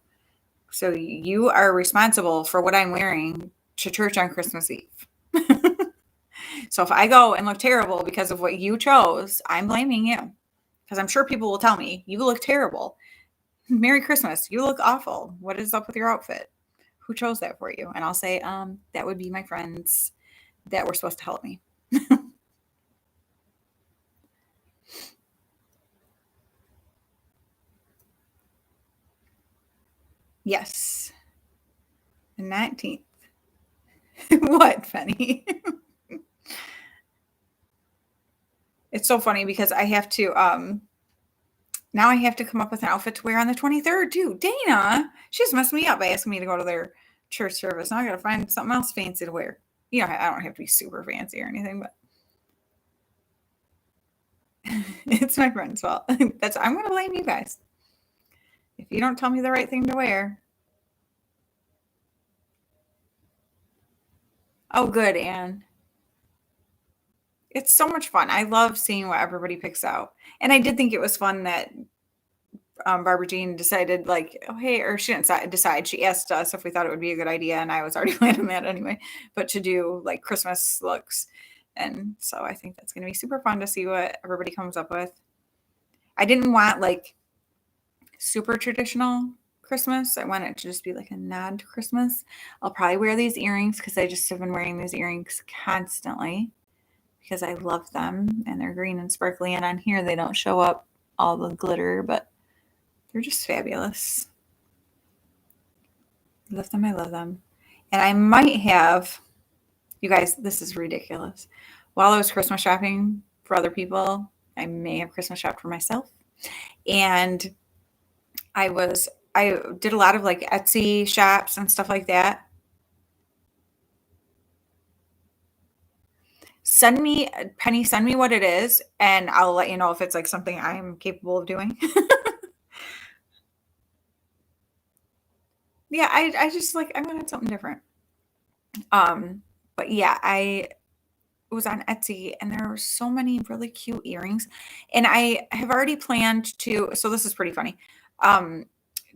So you are responsible for what I'm wearing to church on Christmas Eve. So if I go and look terrible because of what you chose, I'm blaming you. Because I'm sure people will tell me, you look terrible. Merry Christmas. You look awful. What is up with your outfit? Who chose that for you? And I'll say, that would be my friends that were supposed to help me. Yes. The 19th. What, Penny? It's so funny because I have to, now I have to come up with an outfit to wear on the 23rd too. Dana, she just messed me up by asking me to go to their church service. Now I got to find something else fancy to wear. You know, I don't have to be super fancy or anything, but it's my friend's fault. I'm going to blame you guys. If you don't tell me the right thing to wear. Oh, good, Anne. It's so much fun. I love seeing what everybody picks out. And I did think it was fun that Barbara Jean decided, like, oh, hey, or she didn't decide. She asked us if we thought it would be a good idea, and I was already planning that anyway, but to do, like, Christmas looks. And so I think that's going to be super fun to see what everybody comes up with. I didn't want, like, super traditional Christmas. I want it to just be like a nod to Christmas. I'll probably wear these earrings because I just have been wearing these earrings constantly because I love them and they're green and sparkly. And on here, they don't show up all the glitter, but they're just fabulous. I love them. I love them. And I might have, you guys, this is ridiculous. While I was Christmas shopping for other people, I may have Christmas shopped for myself. And I did a lot of like Etsy shops and stuff like that. Penny, send me what it is, and I'll let you know if it's like something I'm capable of doing. Yeah, I just like, I wanted something different. But yeah, I was on Etsy and there were so many really cute earrings. And I have already planned to, so this is pretty funny.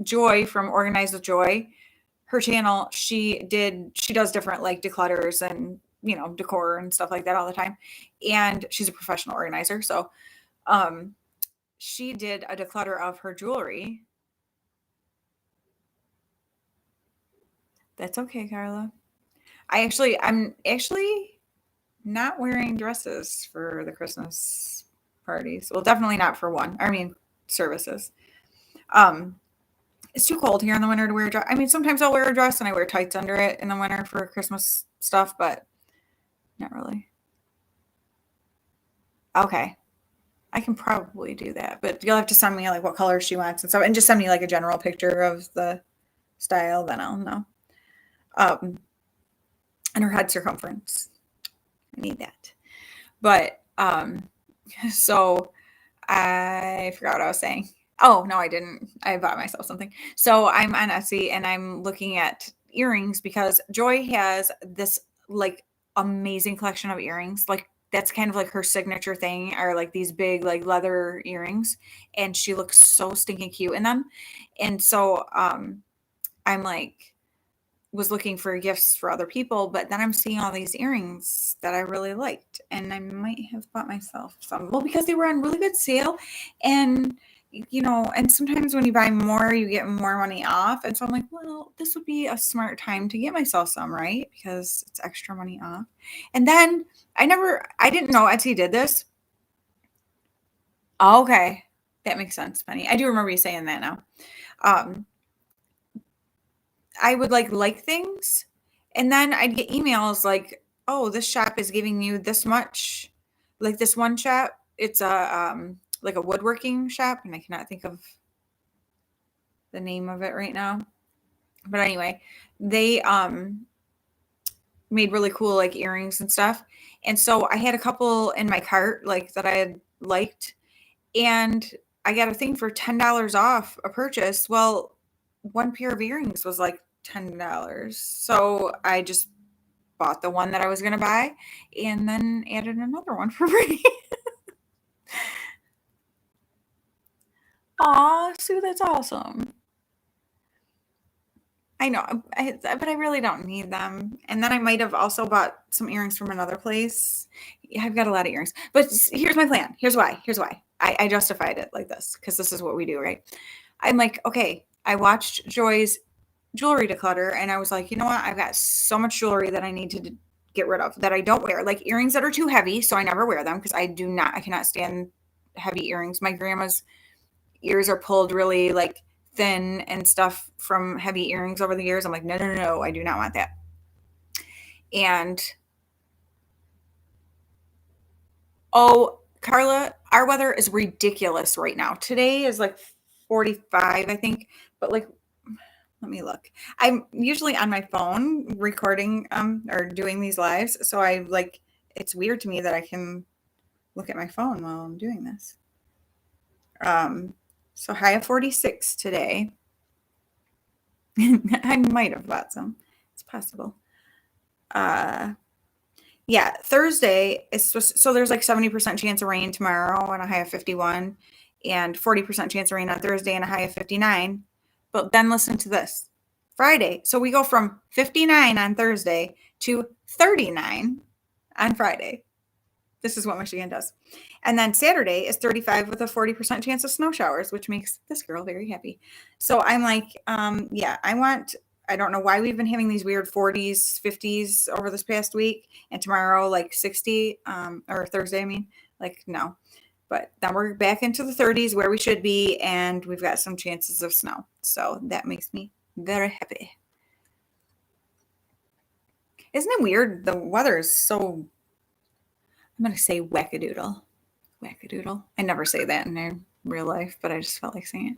Joy from Organize with Joy, her channel, she does different like declutters and, you know, decor and stuff like that all the time. And she's a professional organizer. So, she did a declutter of her jewelry. That's okay, Carla. I'm actually not wearing dresses for the Christmas parties. Well, definitely not for one. I mean, services. It's too cold here in the winter to wear a dress. I mean, sometimes I'll wear a dress and I wear tights under it in the winter for Christmas stuff, but Not really. Okay. I can probably do that, but you'll have to send me like what color she wants and stuff, and just send me like a general picture of the style, then I'll know. Um, and her head circumference. I need that. But so I forgot what I was saying. Oh, no, I didn't. I bought myself something. So I'm on Etsy and I'm looking at earrings because Joy has this like amazing collection of earrings. Like that's kind of like her signature thing, are like these big like leather earrings. And she looks so stinking cute in them. And so I'm like, was looking for gifts for other people, but then I'm seeing all these earrings that I really liked, and I might have bought myself some. Well, because they were on really good sale, and and sometimes when you buy more, you get more money off. And so I'm like, well, this would be a smart time to get myself some, right? Because it's extra money off. And then I didn't know Etsy did this. Oh, okay. That makes sense, Penny. I do remember you saying that now. Um, I would like things, and then I'd get emails like, "Oh, this shop is giving you this much." Like this one shop, it's a like a woodworking shop, and I cannot think of the name of it right now. But anyway, they made really cool like earrings and stuff. And so I had a couple in my cart like that I had liked, and I got a thing for $10 off a purchase. Well, one pair of earrings was like $10. So I just bought the one that I was going to buy and then added another one for free. Aw, Sue, that's awesome. I know, but I really don't need them. And then I might have also bought some earrings from another place. Yeah, I've got a lot of earrings. But here's my plan. Here's why. Here's why. I justified it like this because this is what we do, right? I'm like, okay, I watched Joy's jewelry declutter and I was like, you know what? I've got so much jewelry that I need to get rid of that I don't wear. Like earrings that are too heavy, so I never wear them because I cannot stand heavy earrings. My grandma's ears are pulled really like thin and stuff from heavy earrings over the years. I'm like, no, no, no, no, I do not want that. And oh, Carla, our weather is ridiculous right now. Today is like 45, I think, but like let me look. I'm usually on my phone recording or doing these lives, so I like it's weird to me that I can look at my phone while I'm doing this. Um so high of 46 today. I might have bought some. It's possible. Uh yeah, Thursday is so there's like 70% chance of rain tomorrow and a high of 51 and 40% chance of rain on Thursday and a high of 59. But then listen to this. Friday. So we go from 59 on Thursday to 39 on Friday. This is what Michigan does. And then Saturday is 35 with a 40% chance of snow showers, which makes this girl very happy. So I'm like, yeah, I don't know why we've been having these weird 40s, 50s over this past week, and tomorrow like 60, or Thursday, I mean, like, no. But then we're back into the 30s where we should be, and we've got some chances of snow. So that makes me very happy. Isn't it weird? The weather is so, I'm going to say wackadoodle. Wackadoodle. I never say that in real life, but I just felt like saying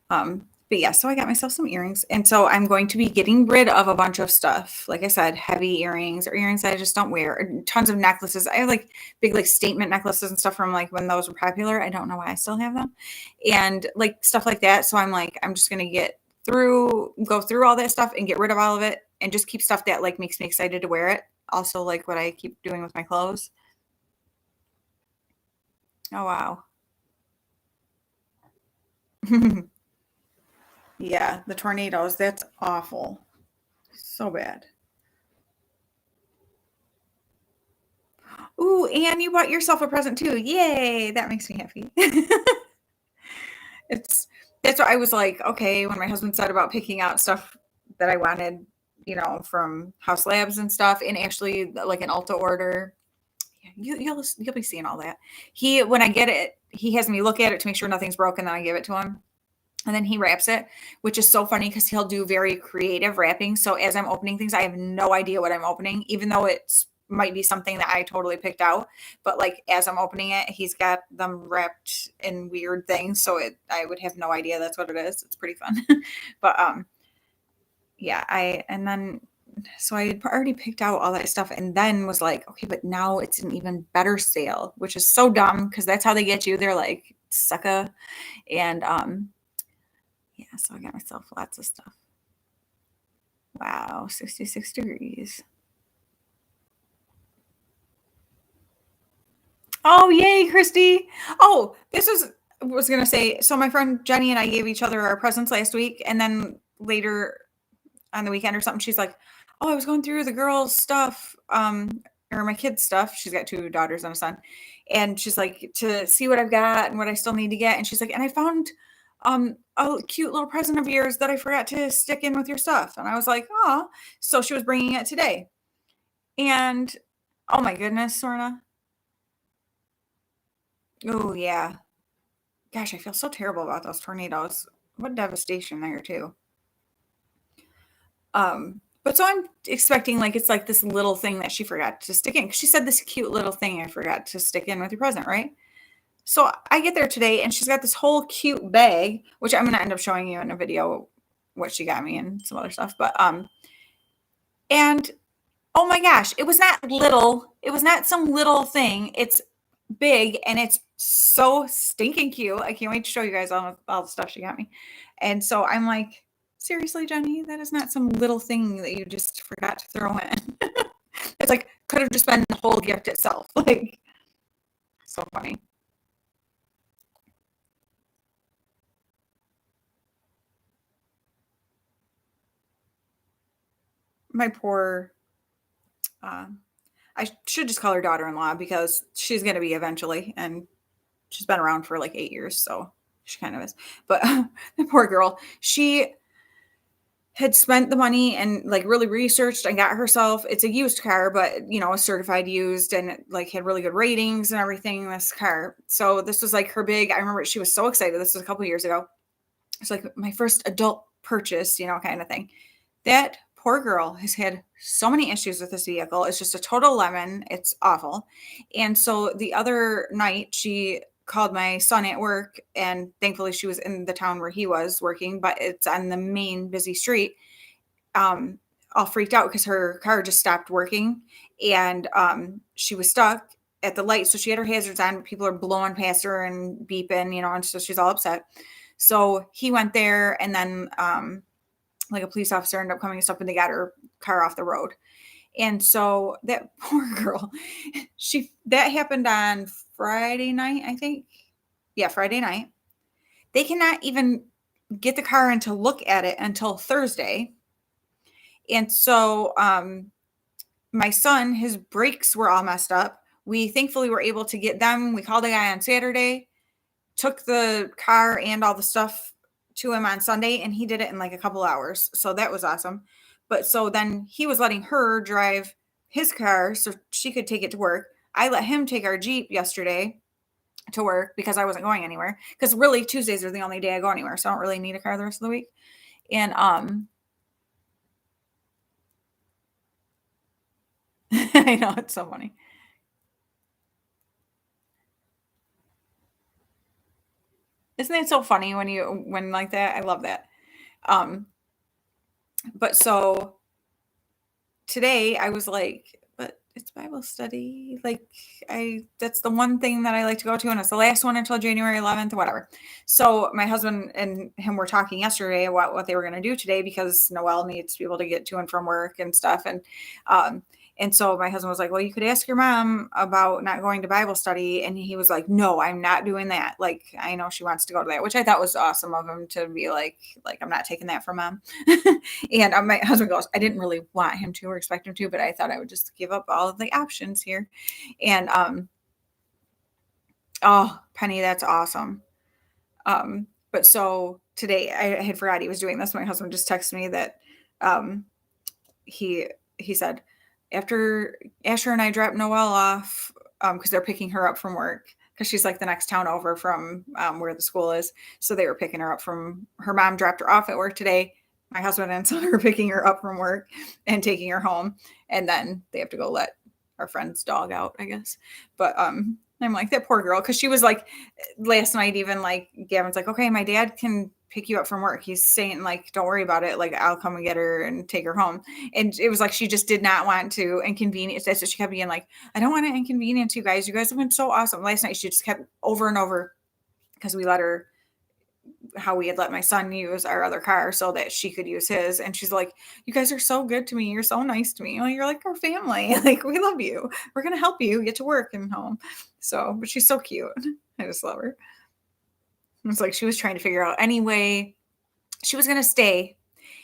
it. But yeah, so I got myself some earrings. And so I'm going to be getting rid of a bunch of stuff. Like I said, heavy earrings or earrings that I just don't wear. Tons of necklaces. I have like big like statement necklaces and stuff from like when those were popular. I don't know why I still have them. And like stuff like that. So I'm like, I'm just gonna go through all that stuff and get rid of all of it and just keep stuff that like makes me excited to wear it. Also like what I keep doing with my clothes. Oh wow. Yeah, the tornadoes, that's awful. So bad. Ooh, and you bought yourself a present too. Yay, that makes me happy. It's that's what I was like, okay, when my husband said about picking out stuff that I wanted, from House Labs and stuff, and actually like an Ulta order. Yeah, you'll be seeing all that. When I get it, he has me look at it to make sure nothing's broken, then I give it to him. And then he wraps it, which is so funny because he'll do very creative wrapping. So as I'm opening things, I have no idea what I'm opening, even though it's might be something that I totally picked out, but like as I'm opening it, he's got them wrapped in weird things, so I would have no idea that's what it is. It's pretty fun. But yeah, so I had already picked out all that stuff and then was like, okay, but now it's an even better sale, which is so dumb because that's how they get you. They're like, sucker. And yeah, so I got myself lots of stuff. Wow, 66 degrees. Oh, yay, Christy. Oh, was gonna say, so my friend Jenny and I gave each other our presents last week, and then later on the weekend or something, she's like, oh, I was going through the girls' stuff, or my kids' stuff. She's got 2 daughters and a son. And she's like, to see what I've got and what I still need to get. And she's like, and I found a cute little present of yours that I forgot to stick in with your stuff. And I was like, oh, so she was bringing it today. And oh my goodness, Sorna. Oh yeah. Gosh, I feel so terrible about those tornadoes. What devastation there too. But so I'm expecting like it's like this little thing that she forgot to stick in. 'Cause she said this cute little thing I forgot to stick in with your present, right? So I get there today and she's got this whole cute bag, which I'm gonna end up showing you in a video what she got me and some other stuff. But and oh my gosh, it was not little. It was not some little thing. It's big and it's so stinking cute. I can't wait to show you guys all the stuff she got me. And so I'm like, seriously, Jenny, that is not some little thing that you just forgot to throw in. It's like could have just been the whole gift itself. Like so funny. My poor I should just call her daughter-in-law because she's going to be eventually, and she's been around for like 8 years, so she kind of is. But the poor girl, she had spent the money and like really researched and got herself. It's a used car, but a certified used, and it like had really good ratings and everything. This car, so this was like her big. I remember she was so excited. This was a couple years ago. It's like my first adult purchase, kind of thing. That poor girl has had so many issues with this vehicle. It's just a total lemon. It's awful. And so the other night, she called my son at work, and thankfully she was in the town where he was working, but it's on the main busy street. All freaked out because her car just stopped working, and she was stuck at the light. So she had her hazards on. People are blowing past her and beeping, and so she's all upset. So he went there, and then like a police officer ended up coming and stuff, and they got her car off the road. And so that poor girl, that happened on Friday night, I think. Yeah, Friday night. They cannot even get the car in to look at it until Thursday. And so my son, his brakes were all messed up. We thankfully were able to get them. We called a guy on Saturday, took the car and all the stuff to him on Sunday, and he did it in like a couple hours. So that was awesome. But so then he was letting her drive his car so she could take it to work. I let him take our Jeep yesterday to work because I wasn't going anywhere. Because really Tuesdays are the only day I go anywhere. So I don't really need a car the rest of the week. And I know, it's so funny. Isn't it so funny when like that? I love that. But so today I was like, but it's Bible study. Like that's the one thing that I like to go to, and it's the last one until January 11th or whatever. So my husband and him were talking yesterday about what they were going to do today because Noelle needs to be able to get to and from work and stuff. And so my husband was like, well, you could ask your mom about not going to Bible study. And he was like, no, I'm not doing that. Like, I know she wants to go to that, which I thought was awesome of him to be like, I'm not taking that from mom. And my husband goes, I didn't really want him to or expect him to, but I thought I would just give up all of the options here. And, oh, Penny, that's awesome. But so today I had forgot he was doing this. My husband just texted me that, he said, after Asher and I dropped Noelle off, because they're picking her up from work, because she's like the next town over from where the school is. So they were picking her up from her mom dropped her off at work today. My husband and son are picking her up from work and taking her home. And then they have to go let our friend's dog out, I guess. But I'm like, that poor girl, because she was like, last night, even like Gavin's like, okay, my dad can pick you up from work. He's saying like, don't worry about it. Like, I'll come and get her and take her home. And it was like she just did not want to inconvenience. That's what she kept being like, I don't want to inconvenience you guys. You guys have been so awesome. Last night she just kept over and over, because we let her, how we had let my son use our other car so that she could use his. And she's like, you guys are so good to me. You're so nice to me. You're like our family. Like, we love you. We're going to help you get to work and home. So, but she's so cute. I just love her. It's like she was trying to figure out anyway. She was going to stay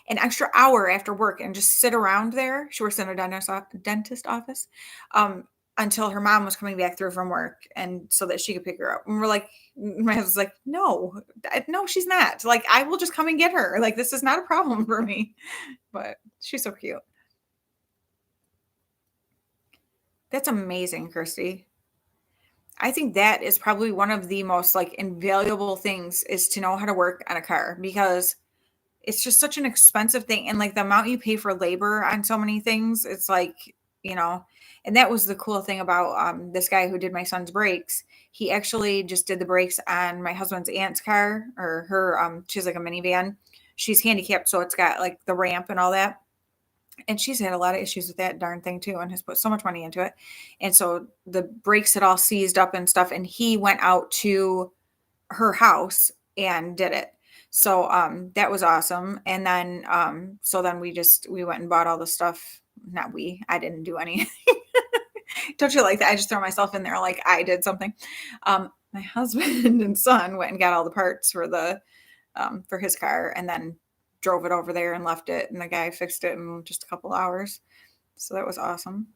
an extra hour after work and just sit around there. She works in a dentist office, until her mom was coming back through from work, and so that she could pick her up. And we're like, my husband's like, no, no, she's not. Like, I will just come and get her. Like, this is not a problem for me. But she's so cute. That's amazing, Christy. I think that is probably one of the most like invaluable things, is to know how to work on a car, because it's just such an expensive thing. And like the amount you pay for labor on so many things, it's like, you know, and that was the cool thing about this guy who did my son's brakes. He actually just did the brakes on my husband's aunt's car, or her, she's like a minivan. She's handicapped, so it's got like the ramp and all that. And she's had a lot of issues with that darn thing too, and has put so much money into it. And so the brakes had all seized up and stuff. And he went out to her house and did it. So that was awesome. And then so then we went and bought all the stuff. Not we, I didn't do any. Don't you like that? I just throw myself in there like I did something. My husband and son went and got all the parts for the for his car, and then drove it over there and left it, and the guy fixed it in just a couple hours. So that was awesome.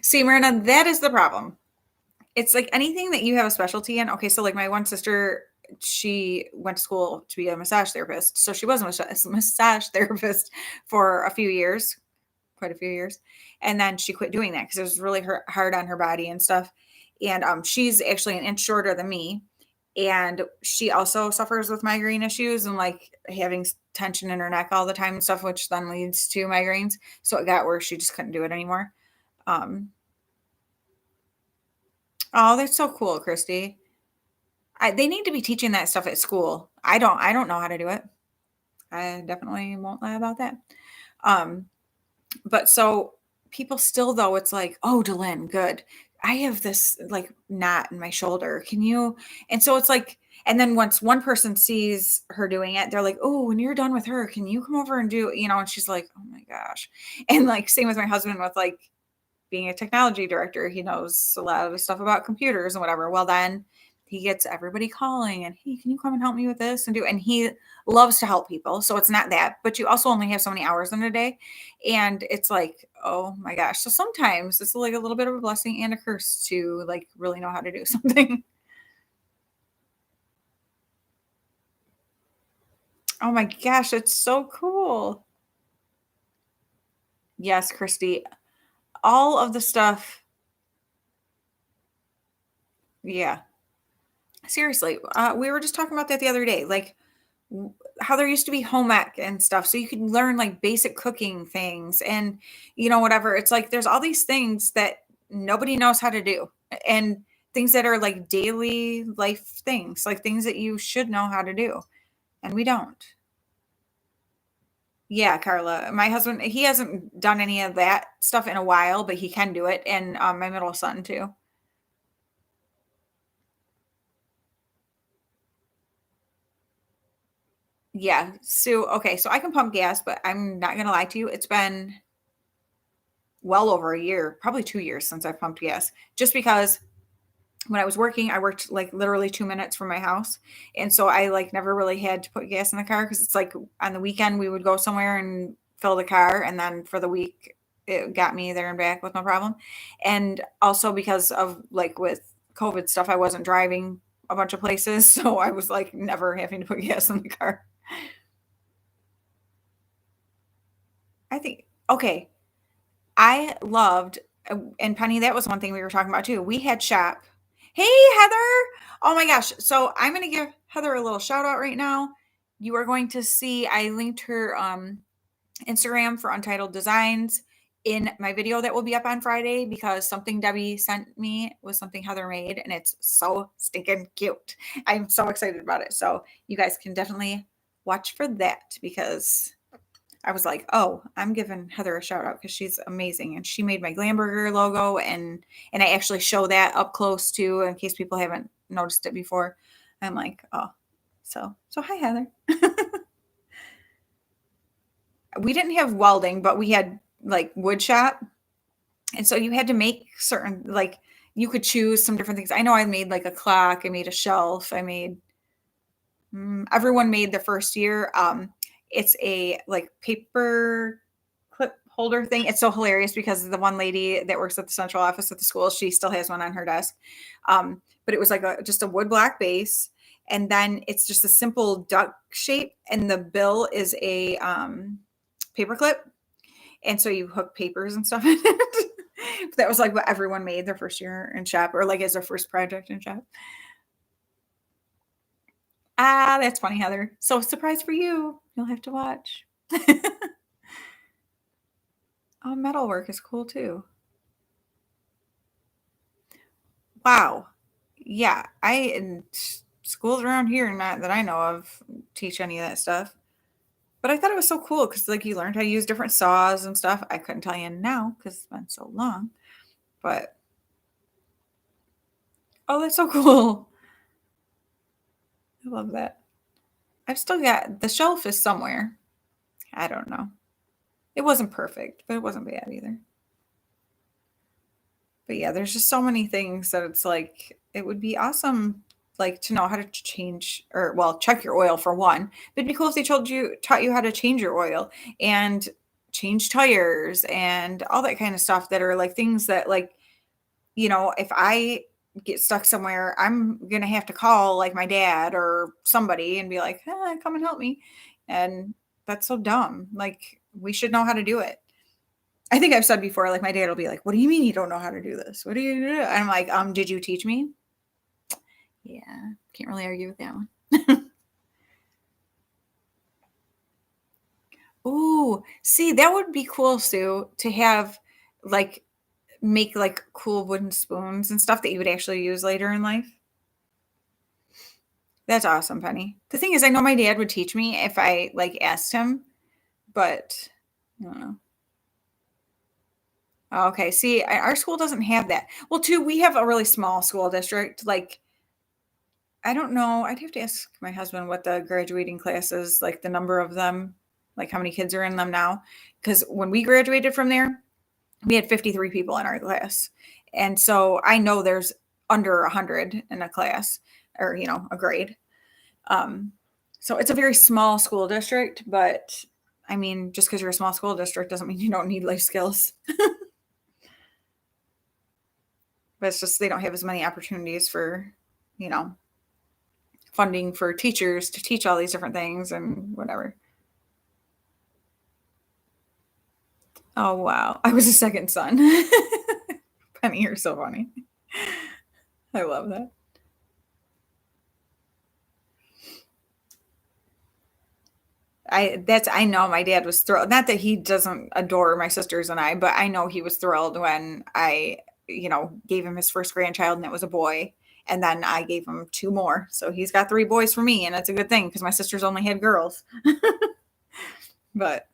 See, Myrna, that is the problem. It's like anything that you have a specialty in. Okay, so like my one sister, she went to school to be a massage therapist. So she was a massage therapist for a few years, quite a few years. And then she quit doing that because it was really hard on her body and stuff. And she's actually an inch shorter than me. And she also suffers with migraine issues and like having tension in her neck all the time and stuff, which then leads to migraines. So it got worse. She just couldn't do it anymore. Oh, that's so cool, Christy. They need to be teaching that stuff at school. I don't know how to do it. I definitely won't lie about that. Um, but so people still though, it's like, oh, Delyn, good. I have this like knot in my shoulder. Can you? And so it's like, and then once one person sees her doing it, they're like, oh, when you're done with her, can you come over and do, and she's like, oh my gosh. And like, same with my husband with like being a technology director, he knows a lot of stuff about computers and whatever. Well, then he gets everybody calling and, hey, can you come and help me with this and he loves to help people. So it's not that, but you also only have so many hours in a day. And it's like, oh my gosh. So sometimes it's like a little bit of a blessing and a curse to like really know how to do something. Oh my gosh, it's so cool. Yes, Christy. All of the stuff. Yeah. Seriously. We were just talking about that the other day. Like, how there used to be home ec and stuff, so you could learn like basic cooking things and whatever. It's like there's all these things that nobody knows how to do, and things that are like daily life things, like things that you should know how to do, and we don't. Yeah, Carla, my husband, he hasn't done any of that stuff in a while, but he can do it, and my middle son too. Yeah, so okay, so I can pump gas, but I'm not gonna lie to you, it's been well over a year, probably 2 years since I've pumped gas, just because when I was working, I worked like literally 2 minutes from my house. And so I like never really had to put gas in the car, because it's like on the weekend we would go somewhere and fill the car. And then for the week, it got me there and back with no problem. And also because of like with COVID stuff, I wasn't driving a bunch of places. So I was like never having to put gas in the car. I think, okay. I loved, and Penny, that was one thing we were talking about too. We had shop. Hey, Heather. Oh my gosh. So I'm going to give Heather a little shout out right now. You are going to see, I linked her Instagram for Untitled Designs in my video that will be up on Friday, because something Debbie sent me was something Heather made, and it's so stinking cute. I'm so excited about it. So you guys can definitely watch for that, because I was like, oh, I'm giving Heather a shout out because she's amazing. And she made my Glamburger logo, and I actually show that up close too, in case people haven't noticed it before. I'm like, oh, so hi, Heather. We didn't have welding, but we had like wood shop. And so you had to make certain, like, you could choose some different things. I know I made like a clock, I made a shelf, I made, everyone made the first year. It's a like paper clip holder thing. It's so hilarious because the one lady that works at the central office at the school, she still has one on her desk. But it was like just a wood block base. And then it's just a simple duck shape. And the bill is a paper clip. And so you hook papers and stuff in it. That was like what everyone made their first year in shop, or like as their first project in shop. Ah, that's funny, Heather. So surprise for you. You'll have to watch. Oh, metalwork is cool too. Wow. Yeah, in schools around here, not that I know of, teach any of that stuff. But I thought it was so cool because like you learned how to use different saws and stuff. I couldn't tell you now because it's been so long. But oh, that's so cool. I love that. I've still got the shelf is somewhere. I don't know. It wasn't perfect, but it wasn't bad either. But yeah, there's just so many things that it's like it would be awesome, like to know how to change, or well, check your oil for one. But it'd be cool if they taught you how to change your oil and change tires and all that kind of stuff, that are like things that, like, if I get stuck somewhere, I'm gonna have to call like my dad or somebody and be like, come and help me. And that's so dumb. Like, we should know how to do it. I think I've said before, like my dad will be like, "What do you mean you don't know how to do this? What do you do?" And I'm like, did you teach me? Yeah, can't really argue with that one. Ooh, see, that would be cool, Sue, to have like make like cool wooden spoons and stuff that you would actually use later in life. That's awesome, Penny. The thing is, I know my dad would teach me if I like asked him, but I don't know. Okay, see, our school doesn't have that. Well, too, we have a really small school district. Like, I don't know. I'd have to ask my husband what the graduating class is, like the number of them, like how many kids are in them now. Because when we graduated from there, we had 53 people in our class. And so I know there's under 100 in a class, or, a grade. So it's a very small school district, but I mean, just because you're a small school district doesn't mean you don't need life skills. But it's just they don't have as many opportunities for, you know, funding for teachers to teach all these different things and whatever. Oh, wow. I was a second son. Penny, you're so funny. I love that. I know my dad was thrilled. Not that he doesn't adore my sisters and I, but I know he was thrilled when I, gave him his first grandchild, and it was a boy. And then I gave him two more. So he's got three boys for me, and it's a good thing because my sisters only had girls. But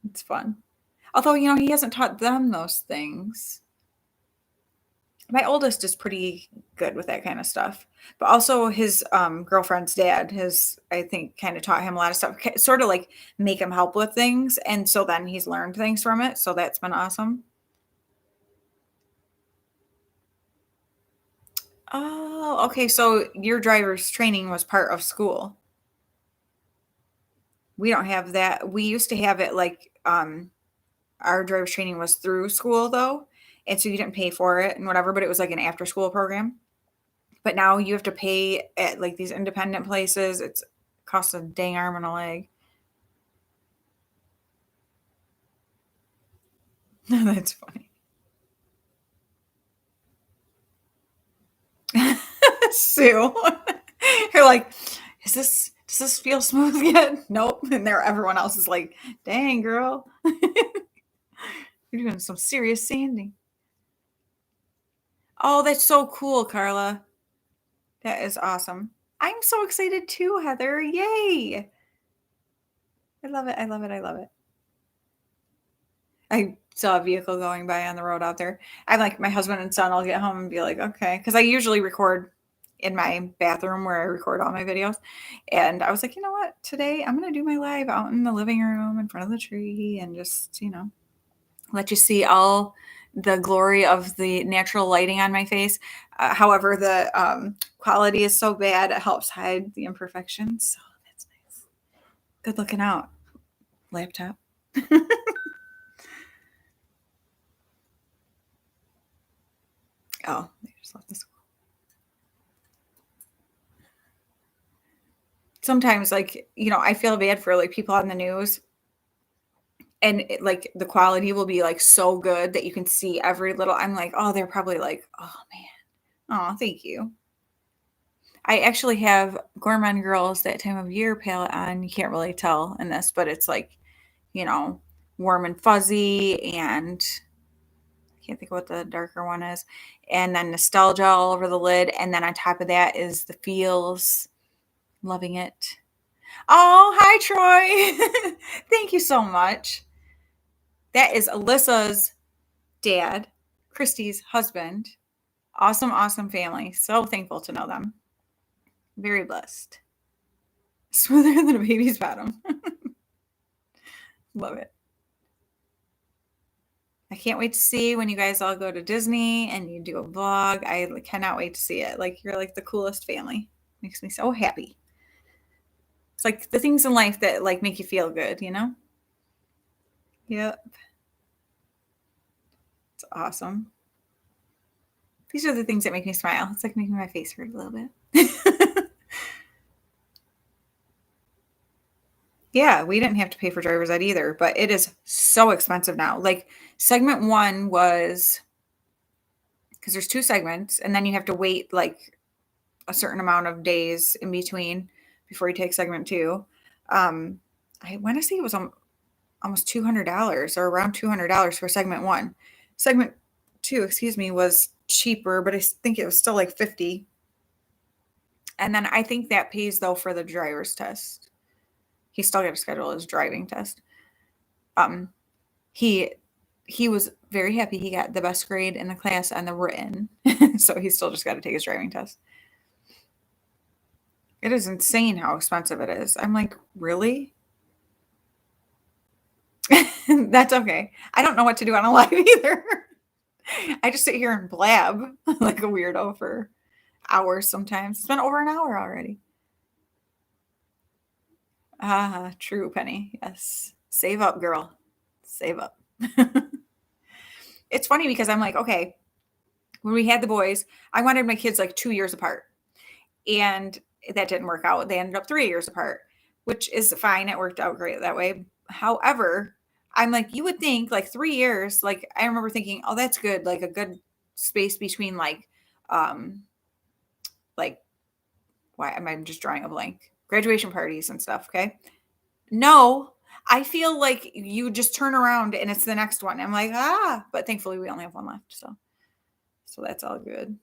it's fun. Although, he hasn't taught them those things. My oldest is pretty good with that kind of stuff, but also his girlfriend's dad has, I think, kind of taught him a lot of stuff, sort of like make him help with things. And so then he's learned things from it. So that's been awesome. Oh, okay. So your driver's training was part of school. We don't have that. We used to have it like our driver's training was through school though. And so you didn't pay for it and whatever, but it was like an after school program. But now you have to pay at like these independent places. It costs a dang arm and a leg. That's funny. Sue. You're like, does this feel smooth yet? Nope. And there everyone else is like, dang girl. You're doing some serious sanding. Oh, that's so cool, Carla. That is awesome. I'm so excited too, Heather. Yay. I love it. I love it. I love it. I saw a vehicle going by on the road out there. I'm like, my husband and son will get home and be like, okay. Because I usually record in my bathroom where I record all my videos. And I was like, you know what? Today I'm going to do my live out in the living room in front of the tree and just, let you see all the glory of the natural lighting on my face. However, the quality is so bad, it helps hide the imperfections. So that's nice. Good looking out, laptop. Oh, they just left this. Sometimes, like, I feel bad for like people on the news, and like the quality will be like so good that you can see every little. I'm like, oh, they're probably like, oh man, oh, thank you. I actually have Gourmand Girls That Time of Year palette on. You can't really tell in this, but it's like, you know, warm and fuzzy, and I can't think of what the darker one is. And then nostalgia all over the lid. And then on top of that is the feels. Loving it. Oh, hi, Troy. Thank you so much. That is Alyssa's dad, Christy's husband. Awesome, awesome family. So thankful to know them. Very blessed. Smoother than a baby's bottom. Love it. I can't wait to see when you guys all go to Disney and you do a vlog. I cannot wait to see it. Like, you're like the coolest family. Makes me so happy. It's like the things in life that like make you feel good, Yep. It's awesome. These are the things that make me smile. It's like making my face hurt a little bit. Yeah, we didn't have to pay for driver's ed either, but it is so expensive now. Like segment 1 was, because there's 2 segments, and then you have to wait like a certain amount of days in between before you take segment 2. I want to say it was almost $200 or around $200 for segment 1. Segment 2, excuse me, was cheaper, but I think it was still like 50. And then I think that pays though for the driver's test. He still got to schedule his driving test. He was very happy he got the best grade in the class on the written. So he still just got to take his driving test. It is insane how expensive it is. I'm like, really? That's okay. I don't know what to do on a live either. I just sit here and blab like a weirdo for hours sometimes. It's been over an hour already. Ah, true, Penny. Yes. Save up, girl. Save up. It's funny because I'm like, okay, when we had the boys, I wanted my kids like 2 years apart. And that didn't work out. They ended up 3 years apart, which is fine. It worked out great that way. However, I'm like, you would think like 3 years, like I remember thinking, oh, that's good. Like a good space between like why am I just drawing a blank? Graduation parties and stuff. Okay. No, I feel like you just turn around and it's the next one. I'm like, but thankfully we only have one left. So that's all good.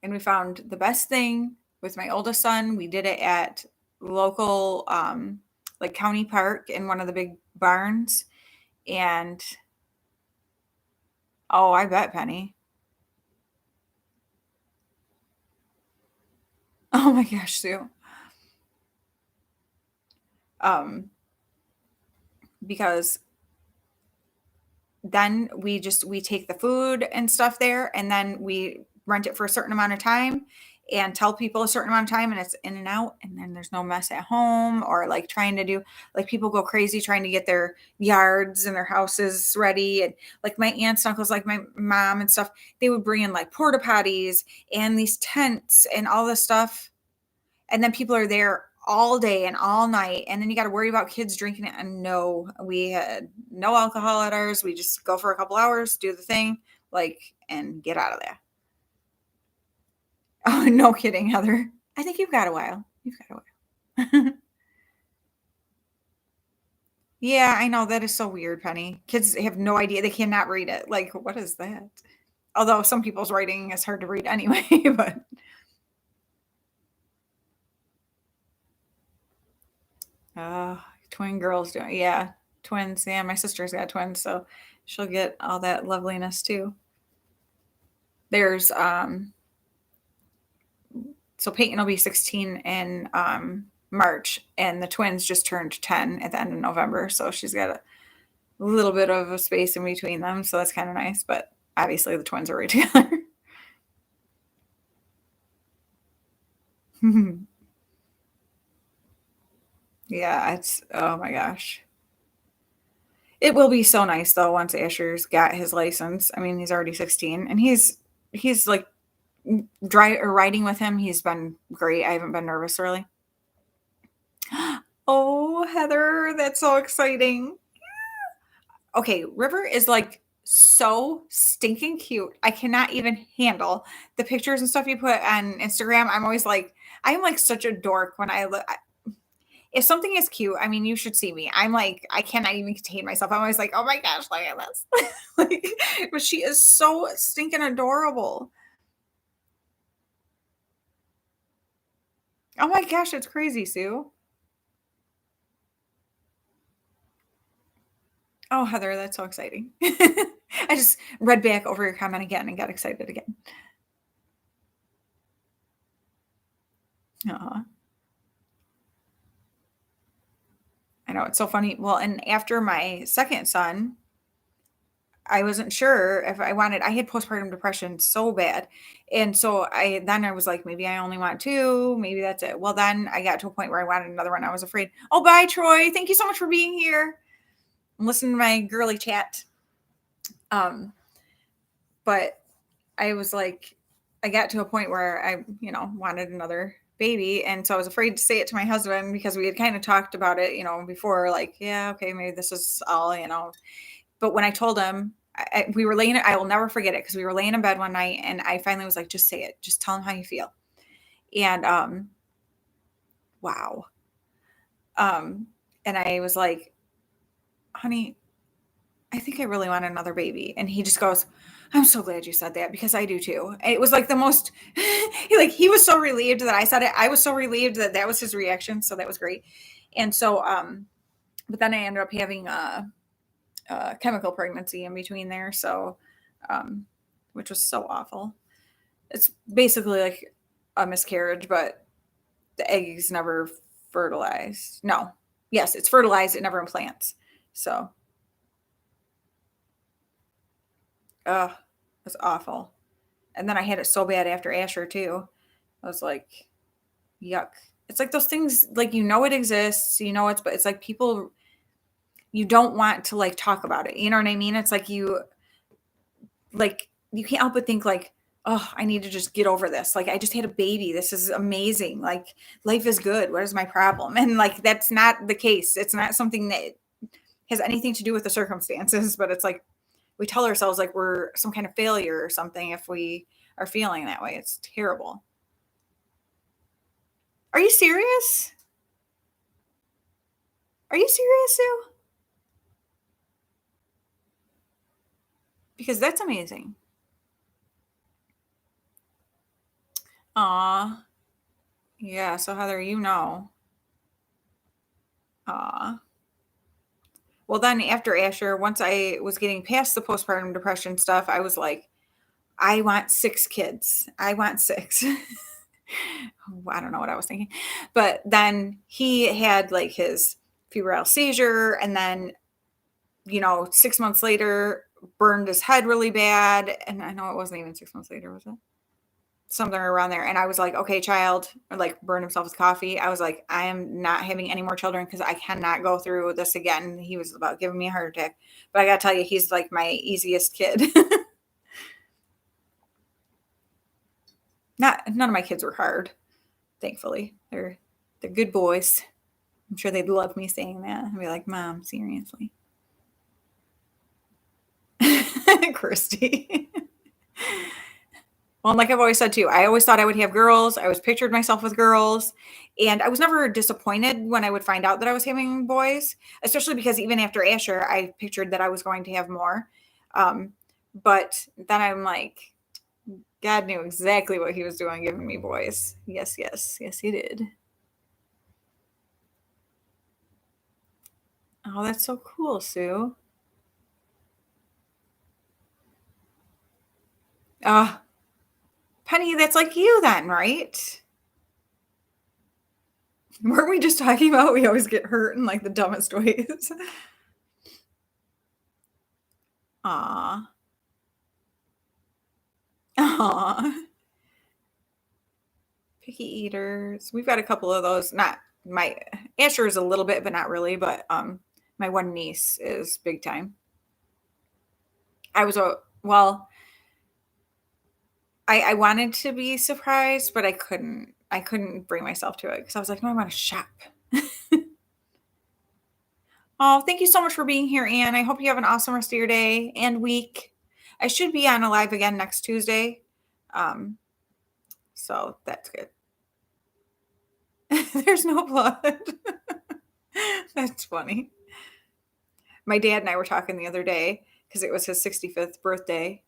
And we found the best thing with my oldest son. We did it at local, like county park in one of the big barns. And oh, I bet, Penny. Oh my gosh, Sue. Because then we take the food and stuff there, and then we rent it for a certain amount of time and tell people a certain amount of time, and it's in and out, and then there's no mess at home or like trying to do, like people go crazy trying to get their yards and their houses ready. And like my aunts and uncles, like my mom and stuff, they would bring in like porta potties and these tents and all this stuff, and then people are there all day and all night, and then you got to worry about kids drinking it. And no, we had no alcohol at ours. We just go for a couple hours, do the thing, like, and get out of there. Oh, no kidding, Heather. I think you've got a while. Yeah, I know, that is so weird, Penny. Kids have no idea, they cannot read it. Like, what is that? Although some people's writing is hard to read anyway, but uh, twin girls doing, yeah, twins. Yeah, my sister's got twins, so she'll get all that loveliness too. There's so Peyton will be 16 in March, and the twins just turned 10 at the end of November, so she's got a little bit of a space in between them, so that's kind of nice. But obviously, the twins are right together. Yeah, it's oh my gosh. It will be so nice though once Asher's got his license. I mean, he's already 16 and he's like dry or riding with him. He's been great. I haven't been nervous really. Oh, Heather, that's so exciting. Okay, River is like so stinking cute. I cannot even handle the pictures and stuff you put on Instagram. I'm always like, I'm like such a dork when I look. If something is cute, I mean, you should see me. I'm like, I cannot even contain myself. I'm always like, oh my gosh, look at this. Like, but she is so stinking adorable. Oh my gosh, it's crazy, Sue. Oh, Heather, that's so exciting. I just read back over your comment again and got excited again. Aw. I know it's so funny. Well, and after my second son, I wasn't sure if I had postpartum depression so bad. And so I was like, maybe I only want two, maybe that's it. Well, then I got to a point where I wanted another one. I was afraid. Oh, bye, Troy. Thank you so much for being here and listening to my girly chat. Um, but I was like, I got to a point where I, wanted another baby. And so I was afraid to say it to my husband because we had kind of talked about it, before, like, yeah, okay, maybe this is all. But when I told him, we were laying, I will never forget it because we were laying in bed one night and I finally was like, just say it. Just tell him how you feel. And wow. Um, and I was like, honey, I think I really want another baby. And he just goes, I'm so glad you said that because I do too. And it was like the most, he was so relieved that I said it. I was so relieved that that was his reaction. So that was great. And so, but then I ended up having chemical pregnancy in between there. So, which was so awful. It's basically like a miscarriage, but the eggs never fertilized. No, yes, it's fertilized. It never implants. So, it was awful. And then I had it so bad after Asher too. I was like, yuck. It's like those things, like, it exists, but it's like people, you don't want to like talk about it. You know what I mean? It's like you can't help but think like, oh, I need to just get over this. Like, I just had a baby. This is amazing. Like, life is good. What is my problem? And like, that's not the case. It's not something that has anything to do with the circumstances, but it's like, we tell ourselves like we're some kind of failure or something if we are feeling that way. It's terrible. Are you serious? Are you serious, Sue? Because that's amazing. Aw. Yeah, so Heather, Aw. Well, then after Asher, once I was getting past the postpartum depression stuff, I was like, I want 6 kids. I want 6. I don't know what I was thinking. But then he had like his febrile seizure and then 6 months later burned his head really bad, and I know it wasn't even 6 months later, was it? Somewhere around there. And I was like, okay, child, like burned himself with coffee. I was like, I am not having any more children because I cannot go through this again. He was about giving me a heart attack. But I gotta tell you, he's like my easiest kid. None of my kids were hard, thankfully. They're good boys. I'm sure they'd love me saying that. I'd be like, Mom, seriously. Christy. Well, like I've always said too, I always thought I would have girls. I always pictured myself with girls. And I was never disappointed when I would find out that I was having boys, especially because even after Asher, I pictured that I was going to have more. Um, but then I'm like, God knew exactly what he was doing giving me boys. Yes, yes, yes, he did. Oh, that's so cool, Sue. Uh, Penny, that's like you then, right? Weren't we just talking about we always get hurt in like the dumbest ways? Aw. Aw. Picky eaters. We've got a couple of those. Not my Asher is a little bit, but not really. But my one niece is big time. I was a well, I wanted to be surprised, but I couldn't. I couldn't bring myself to it because I was like, no, I want to shop. Oh, thank you so much for being here, Anne. I hope you have an awesome rest of your day and week. I should be on a live again next Tuesday. Um, so that's good. There's no blood. That's funny. My dad and I were talking the other day because it was his 65th birthday.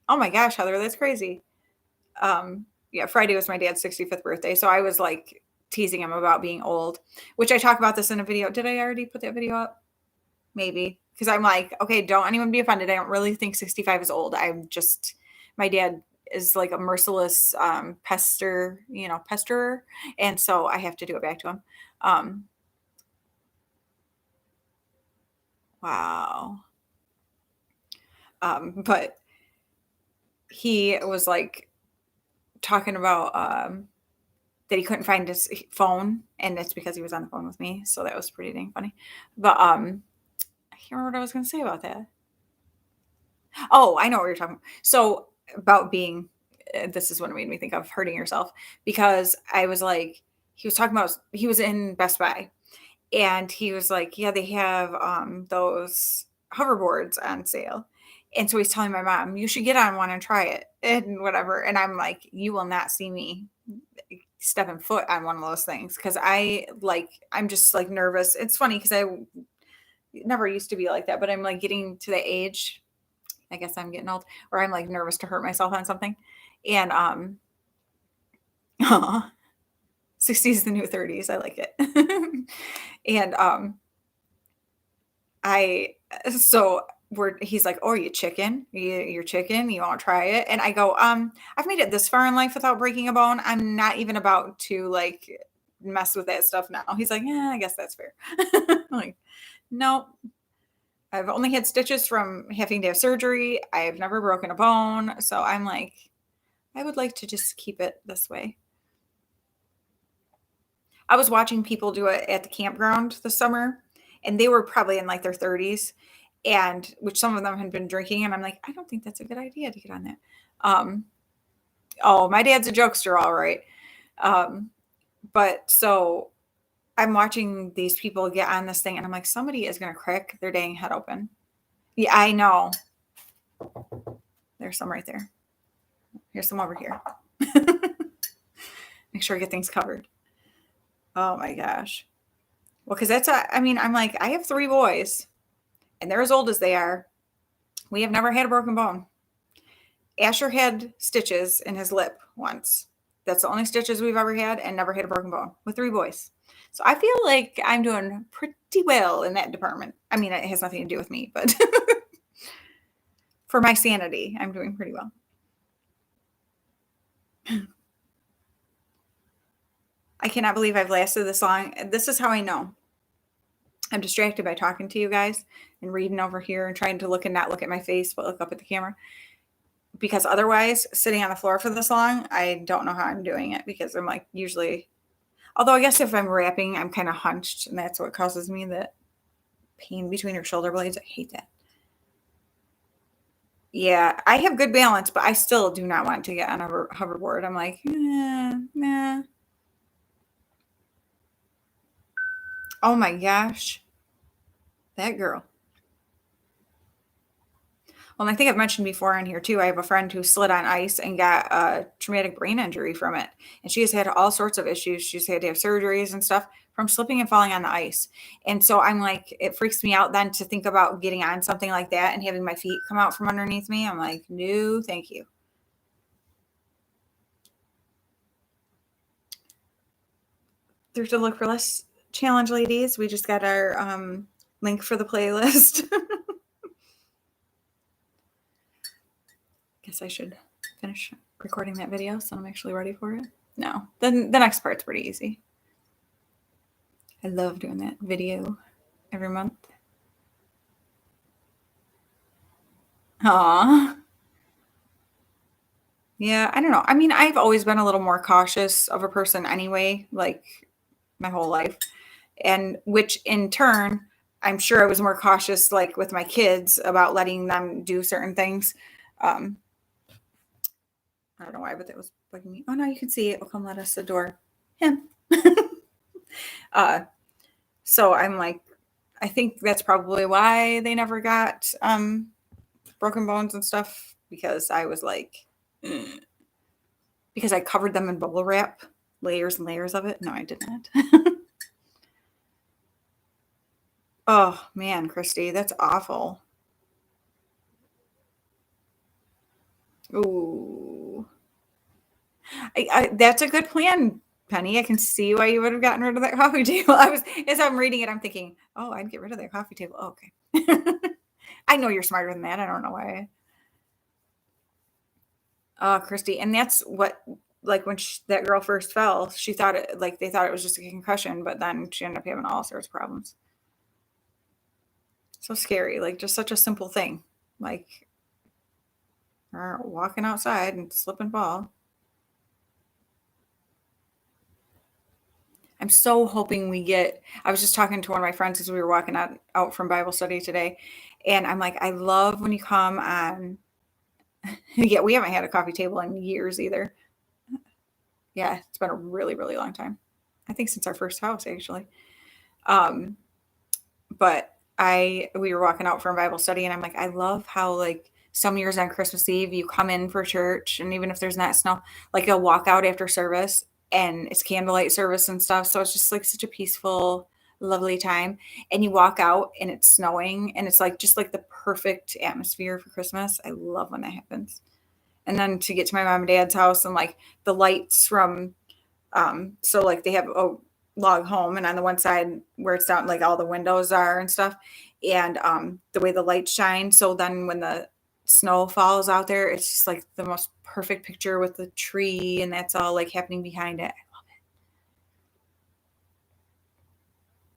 Oh my gosh, Heather, that's crazy. Yeah, Friday was my dad's 65th birthday. So I was like teasing him about being old, which I talk about this in a video. Did I already put that video up? Maybe. Because I'm like, okay, don't anyone be offended. I don't really think 65 is old. I'm just, my dad is like a merciless pesterer. And so I have to do it back to him. Um, wow. But he was like talking about that he couldn't find his phone, and it's because he was on the phone with me. So that was pretty dang funny. But I can't remember what I was going to say about that. Oh, I know what you're talking about. So about being, this is what it made me think of hurting yourself because I was like, he was talking about he was in Best Buy and he was like, yeah, they have those hoverboards on sale. And so he's telling my mom, you should get on one and try it and whatever. And I'm like, you will not see me stepping foot on one of those things because I'm just like nervous. It's funny because I never used to be like that, but I'm like getting to the age, I guess I'm getting old, where I'm like nervous to hurt myself on something. And 60s the new 30s. I like it. And I so we're he's like, "Oh, are you chicken? You're chicken? You want to try it?" And I go, I've made it this far in life without breaking a bone. I'm not even about to like mess with that stuff now." He's like, "Yeah, I guess that's fair." I'm like, no, I've only had stitches from having to have surgery. I've never broken a bone. So I'm like, I would like to just keep it this way. I was watching people do it at the campground this summer, and they were probably in like their 30s, and which some of them had been drinking. And I'm like, I don't think that's a good idea to get on that. Um, oh, my dad's a jokester, all right. Um, but so I'm watching these people get on this thing, and I'm like, somebody is going to crack their dang head open. Yeah, I know. There's some right there. Here's some over here. Make sure I get things covered. Oh my gosh. Well, because I mean, I'm like, I have 3 boys and they're as old as they are. We have never had a broken bone. Asher had stitches in his lip once. That's the only stitches we've ever had and never had a broken bone with 3 boys. So I feel like I'm doing pretty well in that department. I mean, it has nothing to do with me, but for my sanity, I'm doing pretty well. I cannot believe I've lasted this long. This is how I know. I'm distracted by talking to you guys and reading over here and trying to look and not look at my face, but look up at the camera. Because otherwise, sitting on the floor for this long, I don't know how I'm doing it because I'm like usually, although I guess if I'm rapping, I'm kind of hunched and that's what causes me the pain between your shoulder blades. I hate that. Yeah, I have good balance, but I still do not want to get on a hoverboard. I'm like, nah. Oh my gosh. That girl. Well, and I think I've mentioned before on here too, I have a friend who slid on ice and got a traumatic brain injury from it. And she has had all sorts of issues. She's had to have surgeries and stuff from slipping and falling on the ice. And so I'm like, it freaks me out then to think about getting on something like that and having my feet come out from underneath me. I'm like, no, thank you. There's a Look for Less challenge, ladies. We just got our link for the playlist. Guess I should finish recording that video so I'm actually ready for it. No, the next part's pretty easy. I love doing that video every month. Aw. Yeah, I don't know. I mean, I've always been a little more cautious of a person anyway, like my whole life. And which in turn, I'm sure I was more cautious like with my kids about letting them do certain things. Um, I don't know why, but that was bugging me. Oh no, you can see it. Oh, come let us adore him. uh, so I'm like, I think that's probably why they never got broken bones and stuff, because I was like, because I covered them in bubble wrap, layers and layers of it. No, I did not. Oh man, Christy, that's awful. Ooh. That's a good plan, Penny. I can see why you would have gotten rid of that coffee table. As I'm reading it, I'm thinking, oh, I'd get rid of that coffee table. Oh, okay. I know you're smarter than that. I don't know why. Oh, Christy. And that's what, like when that girl first fell, she thought it, like they thought it was just a concussion, but then she ended up having all sorts of problems. So scary. Like just such a simple thing. Like walking outside and slip and fall. I'm so hoping I was just talking to one of my friends as we were walking out from Bible study today. And I'm like, I love when you come on. Yeah, we haven't had a coffee table in years either. Yeah, it's been a really, really long time. I think since our first house, actually. Um, but we were walking out from Bible study and I'm like, I love how like some years on Christmas Eve you come in for church, and even if there's not snow, like you'll walk out after service and it's candlelight service and stuff. So it's just like such a peaceful, lovely time. And you walk out and it's snowing and it's like just like the perfect atmosphere for Christmas. I love when that happens. And then to get to my mom and dad's house and like the lights from so like they have a log home, and on the one side where it's down, like all the windows are and stuff, and the way the lights shine. So then when the snow falls out there, it's just like the most perfect picture with the tree, and that's all like happening behind it.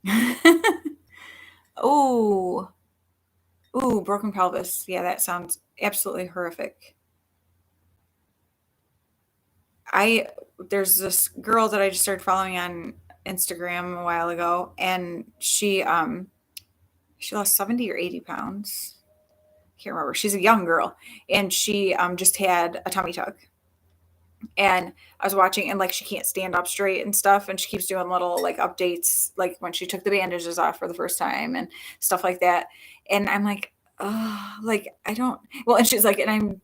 I love it. Oh, ooh, broken pelvis. Yeah, that sounds absolutely horrific. I There's this girl that I just started following on Instagram a while ago, and she lost 70 or 80 pounds. Can't remember. She's a young girl, and she just had a tummy tuck. And I was watching, and like she can't stand up straight and stuff, and she keeps doing little like updates, like when she took the bandages off for the first time and stuff like that. And I'm like, oh, like I don't. Well, and she's like, and I'm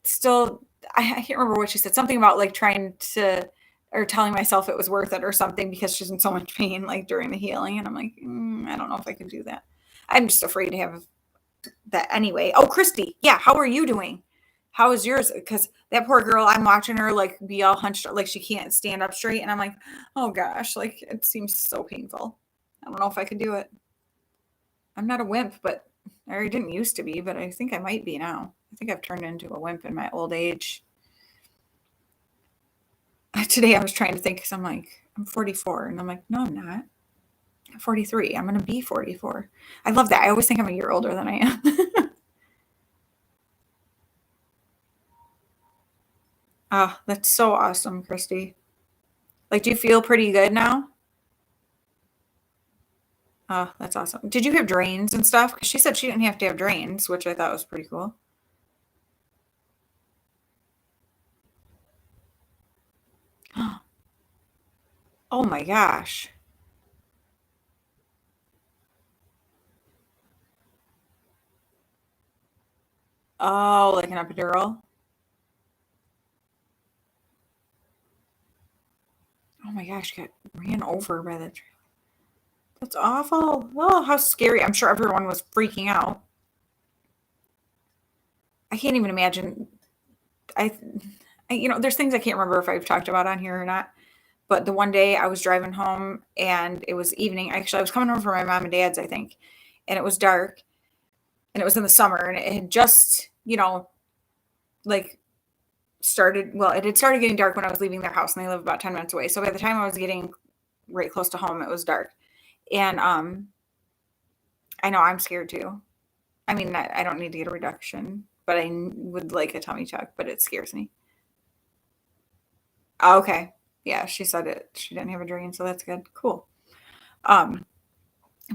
still. I can't remember what she said. Something about like trying to or telling myself it was worth it or something because she's in so much pain like during the healing. And I'm like, I don't know if I can do that. I'm just afraid to have that anyway. Oh, Christy, yeah, how are you doing? How is yours? Because that poor girl, I'm watching her like be all hunched, like she can't stand up straight, and I'm like, oh gosh, like it seems so painful. I don't know if I could do it. I'm not a wimp, but I didn't used to be, but I think I might be now. I think I've turned into a wimp in my old age. Today I was trying to think because I'm like, I'm 44, and I'm like, no, I'm not. I'm 43. I'm gonna be 44. I love that. I always think I'm a year older than I am. Oh, that's so awesome, Christy. Like, do you feel pretty good now? Oh, that's awesome. Did you have drains and stuff? Because she said she didn't have to have drains, which I thought was pretty cool. Oh my gosh. Oh, like an epidural? Oh my gosh, got ran over by the That's awful. Oh, how scary. I'm sure everyone was freaking out. I can't even imagine. I, there's things I can't remember if I've talked about on here or not. But the one day I was driving home and it was evening. Actually, I was coming home from my mom and dad's, I think, and it was dark and it was in the summer and it had just, like started. Well, it had started getting dark when I was leaving their house and they live about 10 minutes away. So by the time I was getting right close to home, it was dark. And I know I'm scared too. I mean, I don't need to get a reduction, but would like a tummy tuck, but it scares me. Oh, okay. Yeah, she said it. She didn't have a drain, so that's good. Cool. Um,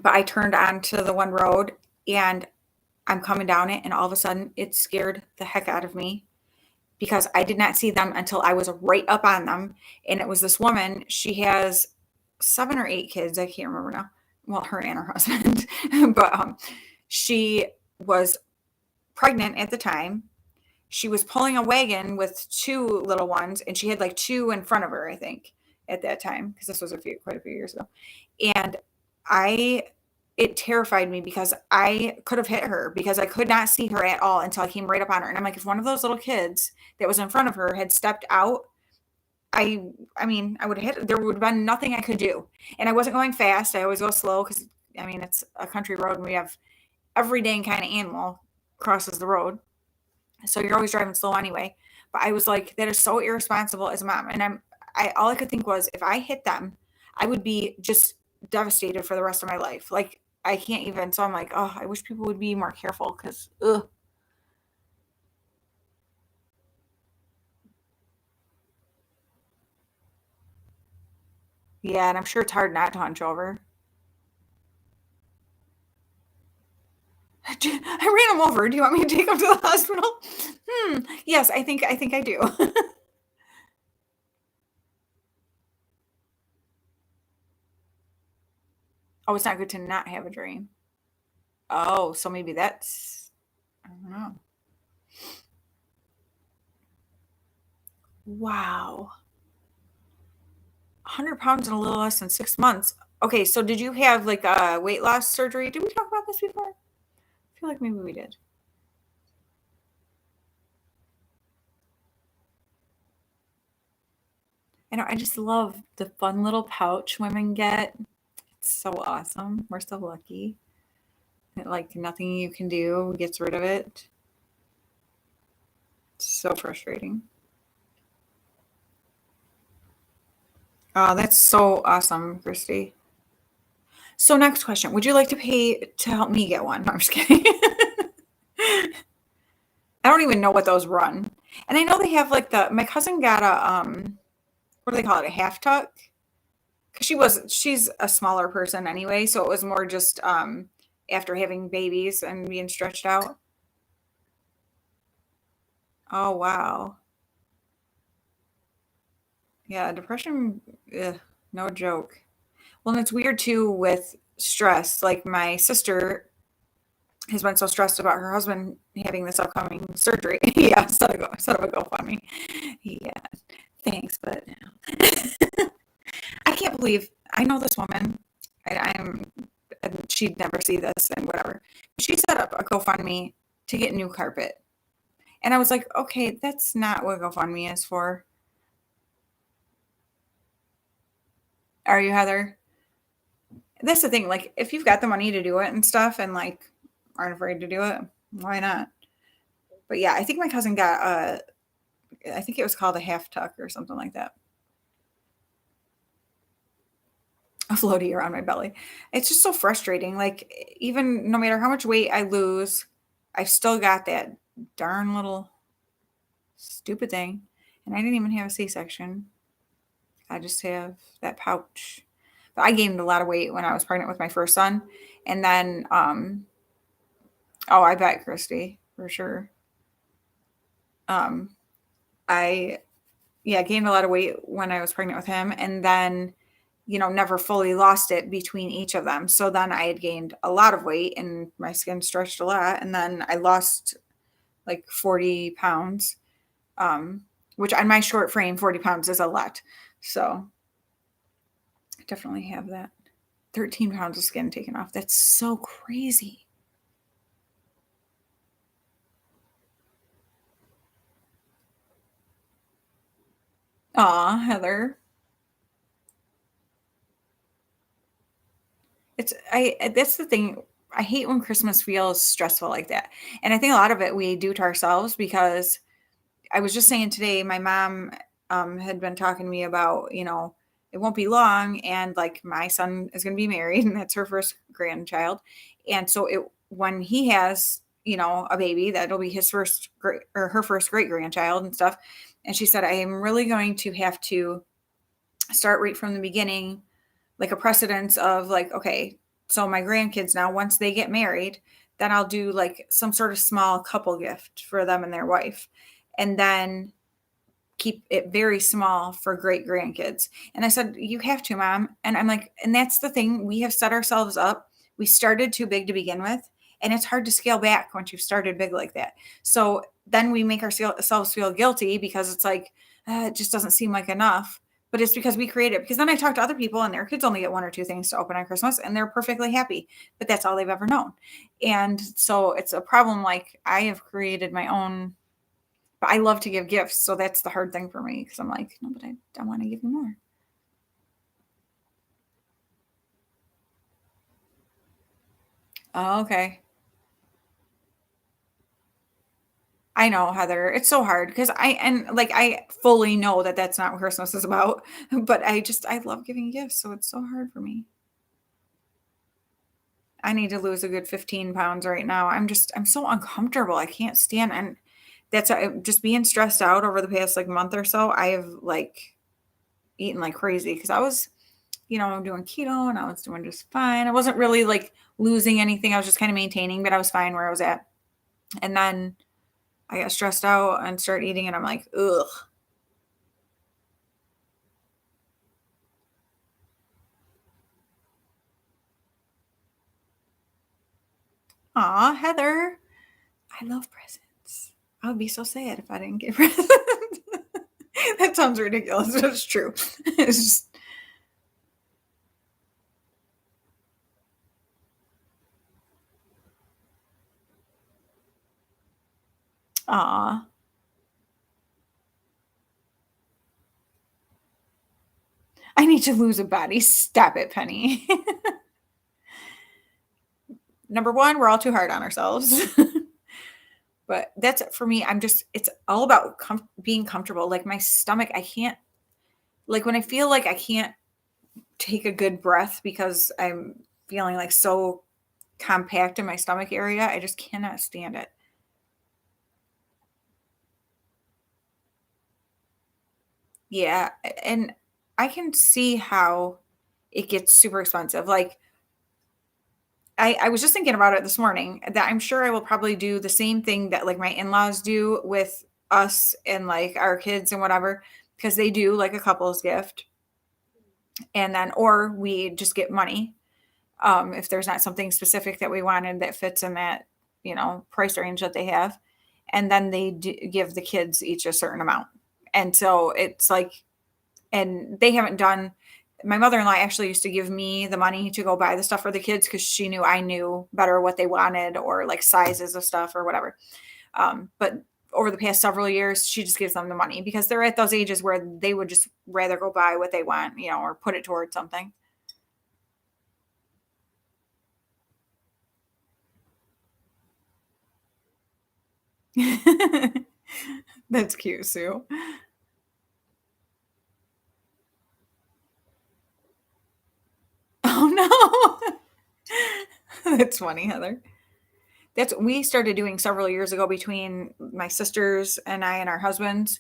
but I turned onto the one road and I'm coming down it, and all of a sudden it scared the heck out of me because I did not see them until I was right up on them. And it was this woman. She has 7 or 8 kids. I can't remember now. Well, her and her husband, but she was pregnant at the time. She was pulling a wagon with 2 little ones, and she had like 2 in front of her, I think, at that time, because this was quite a few years ago. And I it terrified me because I could have hit her because I could not see her at all until I came right up on her. And I'm like, if one of those little kids that was in front of her had stepped out, I mean, I would have hit. There would have been nothing I could do. And I wasn't going fast. I always go slow because I mean it's a country road and we have every dang kind of animal crosses the road. So you're always driving slow anyway. But I was like, that is so irresponsible as a mom. And I all I could think was if I hit them, I would be just devastated for the rest of my life. Like I can't even. So I'm like, oh, I wish people would be more careful because, ugh. Yeah, and I'm sure it's hard not to hunch over. I ran him over. Do you want me to take him to the hospital? Yes, I think I do. Oh, it's not good to not have a drain. Oh, so maybe that's I don't know. Wow. 100 pounds in a little less than 6 months. Okay, so did you have like a weight loss surgery? Did we talk about this before? I feel like maybe we did. I know, I just love the fun little pouch women get. It's so awesome. We're so lucky. Like nothing you can do gets rid of it. It's so frustrating. Oh, that's so awesome, Christy. So next question. Would you like to pay to help me get one? No, I'm just kidding. I don't even know what those run. And I know they have like my cousin got a what do they call it? A half tuck? Because she's a smaller person anyway, so it was more just after having babies and being stretched out. Oh wow. Yeah, depression, ugh, no joke. Well, and it's weird too with stress. Like my sister has been so stressed about her husband having this upcoming surgery. Yeah, set up a GoFundMe. Yeah, thanks, but I can't believe I know this woman. I'm and she'd never see this and whatever. She set up a GoFundMe to get new carpet. And I was like, okay, that's not what GoFundMe is for. Are you, Heather? That's the thing. Like, if you've got the money to do it and stuff and like aren't afraid to do it, why not? But yeah, I think my cousin got I think it was called a half tuck or something like that. A floaty around my belly. It's just so frustrating. Like, even no matter how much weight I lose, I've still got that darn little stupid thing. And I didn't even have a C section. I just have that pouch. But I gained a lot of weight when I was pregnant with my first son. And then, oh, I bet Christy for sure. Um, I, yeah, gained a lot of weight when I was pregnant with him. And then, never fully lost it between each of them. So then I had gained a lot of weight and my skin stretched a lot. And then I lost like 40 pounds, um, which on my short frame, 40 pounds is a lot. So I definitely have that. 13 pounds of skin taken off. That's so crazy. Aw, Heather. That's the thing. I hate when Christmas feels stressful like that. And I think a lot of it we do to ourselves because I was just saying today, my mom had been talking to me about, it won't be long, and like my son is going to be married, and that's her first grandchild, and so when he has, a baby, that'll be his first great or her first great grandchild and stuff. And she said, I am really going to have to start right from the beginning, like a precedence of like, okay, so my grandkids now, once they get married, then I'll do like some sort of small couple gift for them and their wife. And then keep it very small for great grandkids. And I said, you have to, mom. And I'm like, and that's the thing. We have set ourselves up. We started too big to begin with. And it's hard to scale back once you've started big like that. So then we make ourselves feel guilty because it's like, it just doesn't seem like enough. But it's because we create it. Because then I talk to other people and their kids only get one or two things to open on Christmas and they're perfectly happy. But that's all they've ever known. And so it's a problem. Like I have created my own, but I love to give gifts, so that's the hard thing for me because I'm like, no, but I want to give you more. Oh, okay. I know, Heather. It's so hard because I fully know that that's not what Christmas is about, but I love giving gifts, so it's so hard for me. I need to lose a good 15 pounds right now. I'm so uncomfortable. I can't stand, and that's just being stressed out over the past like month or so. I have like eaten like crazy because I was, doing keto and I was doing just fine. I wasn't really like losing anything. I was just kind of maintaining, but I was fine where I was at. And then I got stressed out and started eating, and I'm like, ugh. Aw, Heather, I love presents. I would be so sad if I didn't get presents. That sounds ridiculous, but it's true. It's just, aw, I need to lose a body. Stop it, Penny. Number one, we're all too hard on ourselves. But that's for me. It's all about being comfortable. Like my stomach, I can't, like when I feel like I can't take a good breath because I'm feeling like so compact in my stomach area, I just cannot stand it. Yeah. And I can see how it gets super expensive. Like I was just thinking about it this morning that I'm sure I will probably do the same thing that like my in-laws do with us and like our kids and whatever, because they do like a couple's gift. And then, or we just get money if there's not something specific that we wanted that fits in that, price range that they have. And then they give the kids each a certain amount. And so it's like, and they haven't done, my mother-in-law actually used to give me the money to go buy the stuff for the kids because she knew I knew better what they wanted or like sizes of stuff or whatever. But over the past several years, she just gives them the money because they're at those ages where they would just rather go buy what they want, or put it towards something. That's cute, Sue. Oh no. That's funny, Heather. That's we started doing several years ago between my sisters and I and our husbands.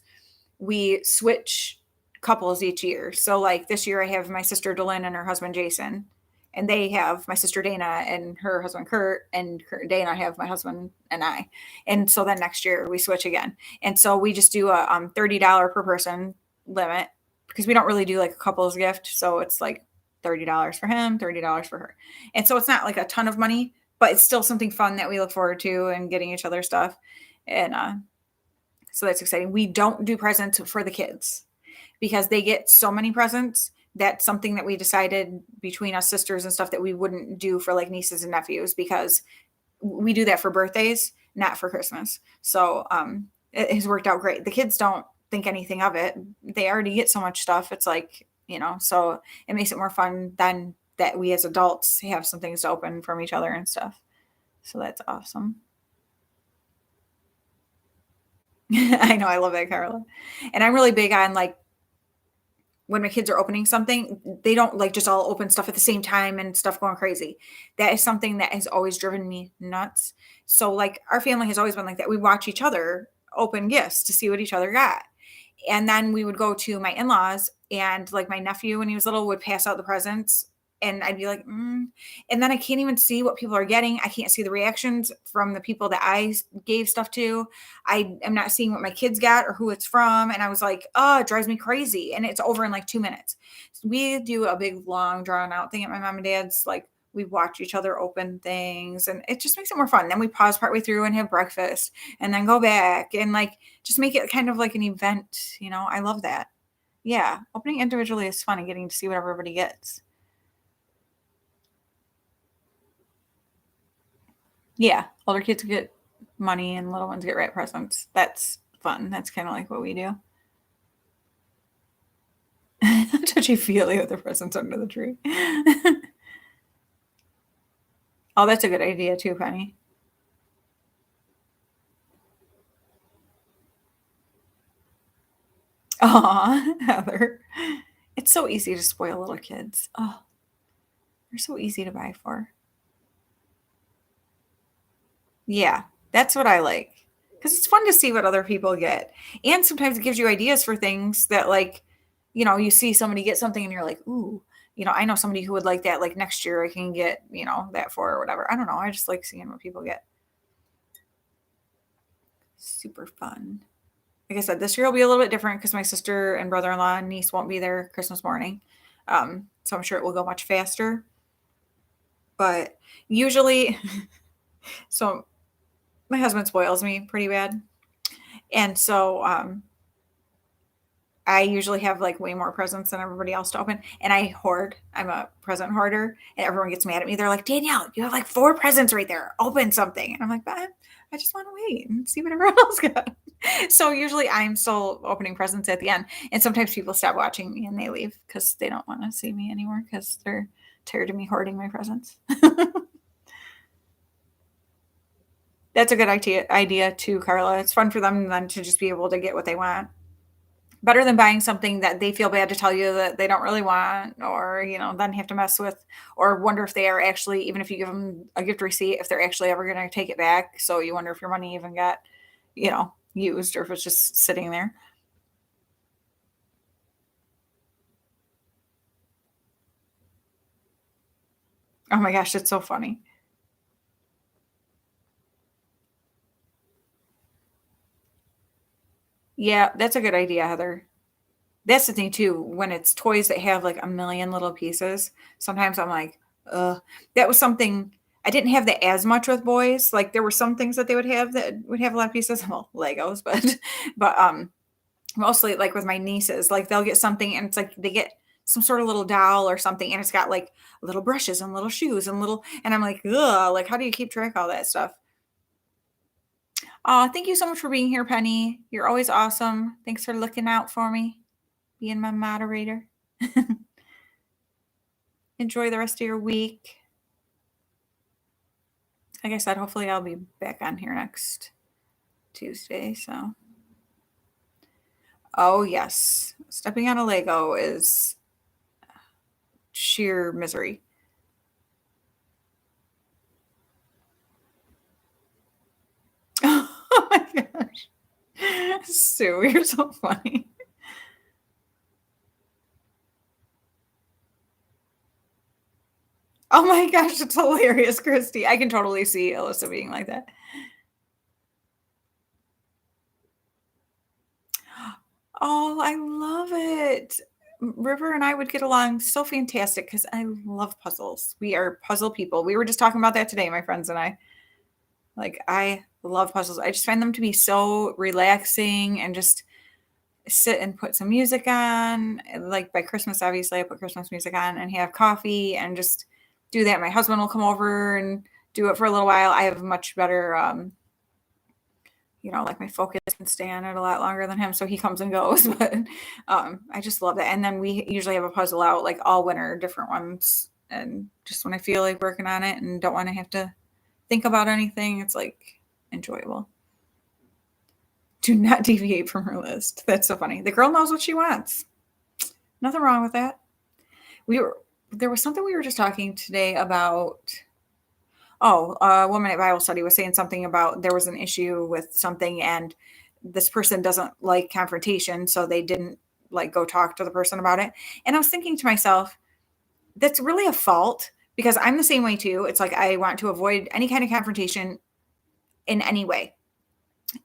We switch couples each year. So like this year I have my sister Delyn and her husband Jason, and they have my sister Dana and her husband Kurt, and Dana have my husband and I. And so then next year we switch again. And so we just do a $30 per person limit because we don't really do like a couple's gift. So it's like $30 for him, $30 for her. And so it's not like a ton of money, but it's still something fun that we look forward to and getting each other stuff. And so that's exciting. We don't do presents for the kids because they get so many presents. That's something that we decided between us sisters and stuff that we wouldn't do for like nieces and nephews, because we do that for birthdays, not for Christmas. So it has worked out great. The kids don't think anything of it. They already get so much stuff. It's like, so it makes it more fun than that we as adults have some things to open from each other and stuff. So that's awesome. I know, I love that, Carla. And I'm really big on like when my kids are opening something, they don't like just all open stuff at the same time and stuff going crazy. That is something that has always driven me nuts. So like our family has always been like that. We watch each other open gifts to see what each other got. And then we would go to my in-laws, and like my nephew when he was little would pass out the presents, and I'd be like, and then I can't even see what people are getting. I can't see the reactions from the people that I gave stuff to. I am not seeing what my kids got or who it's from. And I was like, oh, it drives me crazy. And it's over in like 2 minutes. So we do a big, long, drawn out thing at my mom and dad's. Like we watch each other open things, and it just makes it more fun. Then we pause partway through and have breakfast and then go back and like just make it kind of like an event. I love that. Yeah. Opening individually is fun and getting to see what everybody gets. Yeah, older kids get money and little ones get rat presents. That's fun. That's kind of like what we do. Touchy-feely with the presents under the tree. Oh, that's a good idea too, Penny. Aw, Heather. It's so easy to spoil little kids. Oh, they're so easy to buy for. Yeah, that's what I like. Because it's fun to see what other people get. And sometimes it gives you ideas for things that, like, you see somebody get something and you're like, ooh, I know somebody who would like that. Like next year I can get, that for or whatever. I don't know. I just like seeing what people get. Super fun. Like I said, this year will be a little bit different because my sister and brother-in-law and niece won't be there Christmas morning. So I'm sure it will go much faster. But usually, so my husband spoils me pretty bad. And so I usually have like way more presents than everybody else to open. And I hoard. I'm a present hoarder. And everyone gets mad at me. They're like, Danielle, you have like 4 presents right there. Open something. And I'm like, but I just want to wait and see what everyone else got. So usually I'm still opening presents at the end. And sometimes people stop watching me and they leave because they don't want to see me anymore because they're tired of me hoarding my presents. That's a good idea too, Carla. It's fun for them then to just be able to get what they want. Better than buying something that they feel bad to tell you that they don't really want, or then have to mess with, or wonder if they are actually, even if you give them a gift receipt, if they're actually ever going to take it back. So you wonder if your money even got used, or if it's just sitting there. Oh my gosh, it's so funny. Yeah, that's a good idea, Heather. That's the thing too, when it's toys that have like a million little pieces, sometimes I'm like, ugh. That was something I didn't have that as much with boys. Like there were some things that they would have that would have a lot of pieces. Well, Legos, but but mostly like with my nieces, like they'll get something and it's like they get some sort of little doll or something, and it's got like little brushes and little shoes and little, and I'm like, ugh, like how do you keep track of all that stuff? Oh, thank you so much for being here, Penny. You're always awesome. Thanks for looking out for me, being my moderator. Enjoy the rest of your week. Like I said, hopefully I'll be back on here next Tuesday. So, oh, yes. Stepping on a Lego is sheer misery. Oh my gosh. Sue, you're so funny. Oh my gosh, it's hilarious, Christy. I can totally see Alyssa being like that. Oh, I love it. River and I would get along so fantastic because I love puzzles. We are puzzle people. We were just talking about that today, my friends and I. Like, I love puzzles. I just find them to be so relaxing and just sit and put some music on. Like by Christmas, obviously, I put Christmas music on and have coffee and just do that. My husband will come over and do it for a little while. I have much better, like my focus can stay on it a lot longer than him. So he comes and goes, but I just love that. And then we usually have a puzzle out like all winter, different ones. And just when I feel like working on it and don't want to have to think about anything, it's like enjoyable. Do not deviate from her list. That's so funny. The girl knows what she wants. Nothing wrong with that. There was something we were just talking today about. Oh, a woman at Bible study was saying something about there was an issue with something and this person doesn't like confrontation, so they didn't like go talk to the person about it. And I was thinking to myself, that's really a fault because I'm the same way too. It's like I want to avoid any kind of confrontation in any way.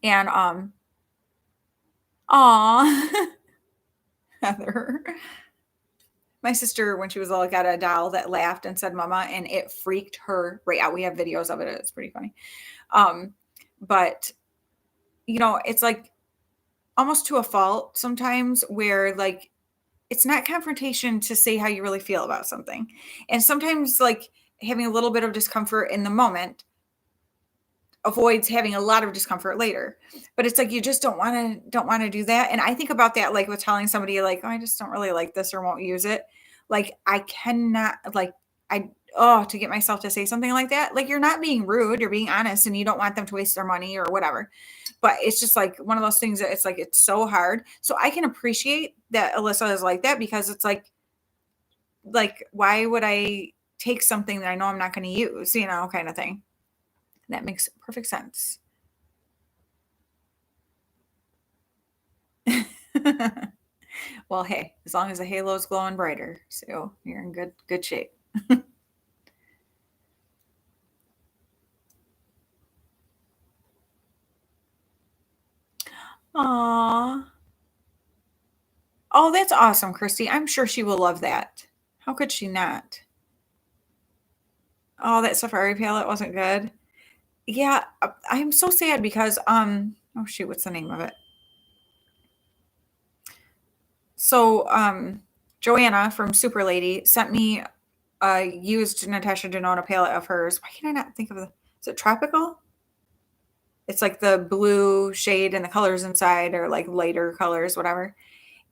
And aw, Heather. My sister, when she was little, got a doll that laughed and said mama, and it freaked her right out. We have videos of it. It's pretty funny. But, it's like almost to a fault sometimes where like it's not confrontation to say how you really feel about something. And sometimes like having a little bit of discomfort in the moment avoids having a lot of discomfort later. But it's like you just don't want to do that. And I think about that like with telling somebody like, oh, I just don't really like this or won't use it. Like I cannot to get myself to say something like that. Like you're not being rude, you're being honest and you don't want them to waste their money or whatever. But it's just like one of those things that it's like it's so hard. So I can appreciate that Alyssa is like that because it's like why would I take something that I know I'm not going to use, kind of thing. That makes perfect sense. Well, hey, as long as the halo is glowing brighter, so you're in good shape. Aww. Oh, that's awesome, Christy. I'm sure she will love that. How could she not? Oh, that safari palette wasn't good. Yeah, I'm so sad because oh shoot, what's the name of it? So Joanna from Super Lady sent me a used Natasha Denona palette of hers. Why can I not think of is it Tropical? It's like the blue shade and the colors inside are like lighter colors, whatever.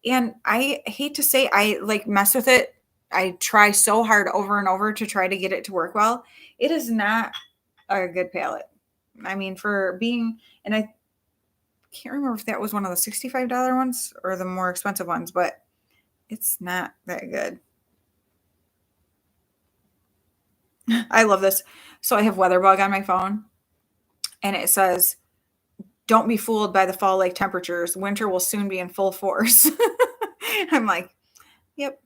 And I hate to say I like mess with it. I try so hard over and over to try to get it to work well. It is not a good palette. I mean, and I can't remember if that was one of the $65 ones or the more expensive ones, but it's not that good. I love this. So I have Weatherbug on my phone and it says, don't be fooled by the fall lake temperatures. Winter will soon be in full force. I'm like, yep,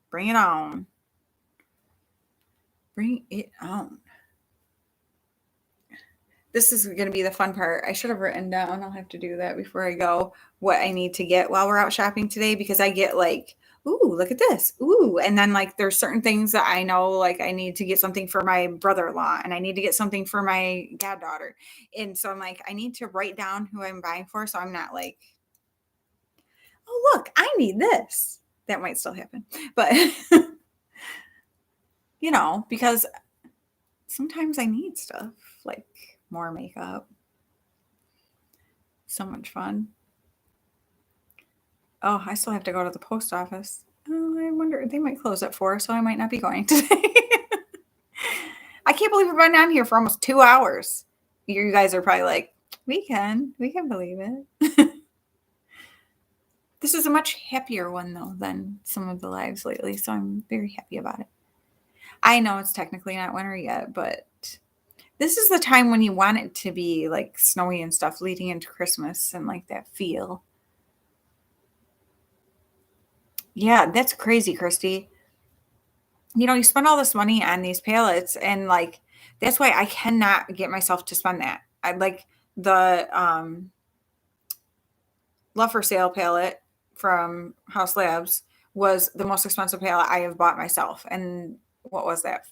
bring it on. Bring it on. This is going to be the fun part. I should have written down, I'll have to do that before I go, what I need to get while we're out shopping today, because I get like, ooh, look at this. Ooh. And then like there's certain things that I know, like I need to get something for my brother-in-law and I need to get something for my goddaughter. And so I'm like, I need to write down who I'm buying for. So I'm not like, oh, look, I need this. That might still happen. But, because sometimes I need stuff like more makeup. So much fun. Oh, I still have to go to the post office. Oh, I wonder, they might close at 4, so I might not be going today. I can't believe we've been on here for almost 2 hours. You guys are probably like, we can believe it. This is a much happier one though than some of the lives lately, so I'm very happy about it. I know it's technically not winter yet, but this is the time when you want it to be like snowy and stuff leading into Christmas and like that feel. Yeah, that's crazy, Christy. You spend all this money on these palettes and like, that's why I cannot get myself to spend that. I like the Love for Sale palette from House Labs was the most expensive palette I have bought myself. And what was that?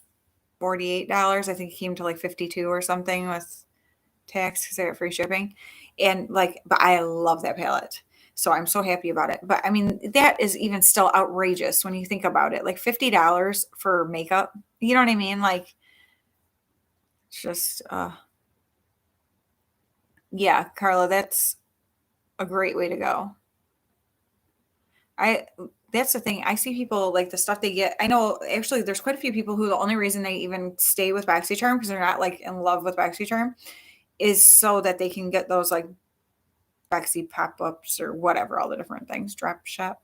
$48. I think it came to like 52 or something with tax because I got free shipping. And like, but I love that palette. So I'm so happy about it. But I mean, that is even still outrageous when you think about it. Like $50 for makeup. You know what I mean? Like, it's just, yeah, Carla, that's a great way to go. I That's the thing. I see people like the stuff they get. I know actually there's quite a few people who the only reason they even stay with BoxyCharm because they're not like in love with BoxyCharm is so that they can get those like Boxy pop-ups or whatever, all the different things, drop shop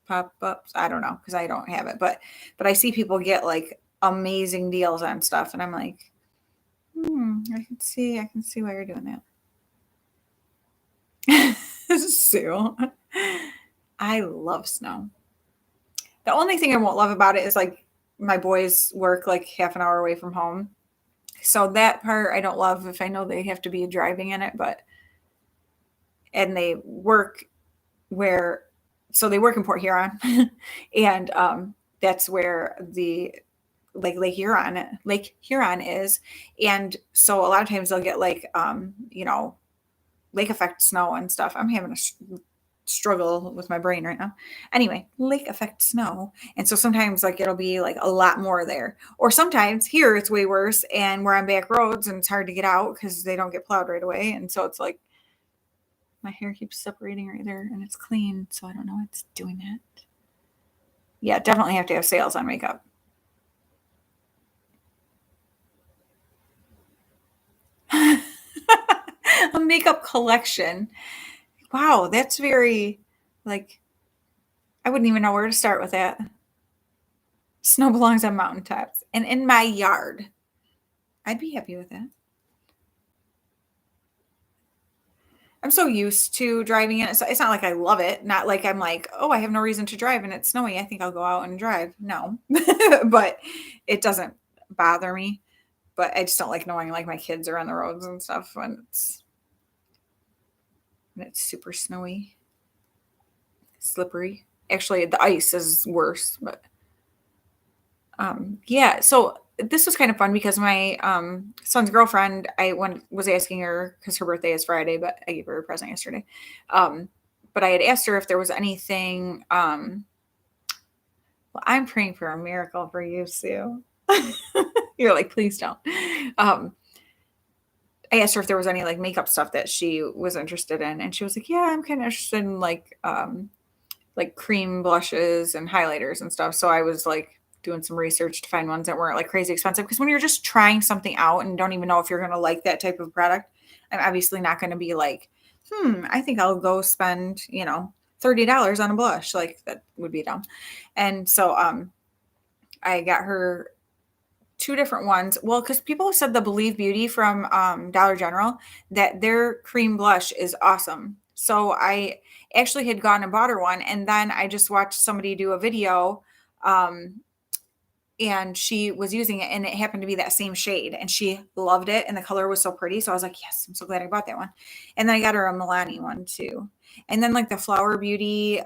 pop-ups. I don't know because I don't have it, but I see people get like amazing deals on stuff, and I'm like, I can see why you're doing that. Sue, I love snow. The only thing I won't love about it is like my boys work like half an hour away from home. So that part I don't love if I know they have to be driving in it, and they work where, so they work in Port Huron and that's where the like Lake Huron is. And so a lot of times they'll get like, lake effect snow and stuff. I'm having a struggle with my brain right now. Anyway, lake effect snow. And so sometimes like it'll be like a lot more there. Or sometimes here it's way worse and we're on back roads and it's hard to get out because they don't get plowed right away. And so it's like my hair keeps separating right there and it's clean. So I don't know what's doing that. Yeah, definitely have to have sales on makeup. A makeup collection. Wow, that's very like I wouldn't even know where to start with that. Snow belongs on mountaintops and in my yard. I'd be happy with that. I'm so used to driving in it. So it's not like I love it. Not like I'm like, oh, I have no reason to drive and it's snowy. I think I'll go out and drive. No, but it doesn't bother me. But I just don't like knowing like my kids are on the roads and stuff when it's super snowy, slippery. Actually, the ice is worse, but yeah. So this was kind of fun because my son's girlfriend, was asking her because her birthday is Friday, but I gave her a present yesterday. But I had asked her if there was anything. Well, I'm praying for a miracle for you, Sue. You're like, please don't. I asked her if there was any like makeup stuff that she was interested in, and she was like, "Yeah, I'm kind of interested in like cream blushes and highlighters and stuff." So I was like doing some research to find ones that weren't like crazy expensive because when you're just trying something out and don't even know if you're going to like that type of product, I'm obviously not going to be like, I think I'll go spend, $30 on a blush. Like that would be dumb. And so I got her two different ones. Well, because people have said the Believe Beauty from Dollar General, that their cream blush is awesome. So I actually had gone and bought her one, and then I just watched somebody do a video, and she was using it, and it happened to be that same shade, and she loved it, and the color was so pretty. So I was like, yes, I'm so glad I bought that one. And then I got her a Milani one too. And then like the Flower Beauty,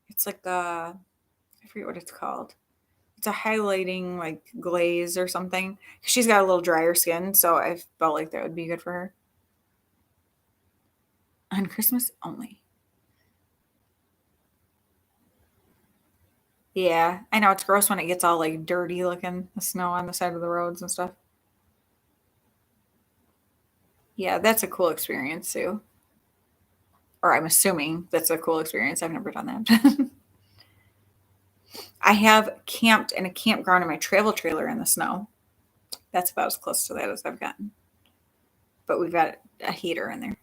it's like I forget what it's called. It's a highlighting like glaze or something. She's got a little drier skin, so I felt like that would be good for her. On Christmas only. Yeah, I know it's gross when it gets all like dirty looking, the snow on the side of the roads and stuff. Yeah, that's a cool experience too. Or I'm assuming that's a cool experience. I've never done that. I have camped in a campground in my travel trailer in the snow. That's about as close to that as I've gotten. But we've got a heater in there.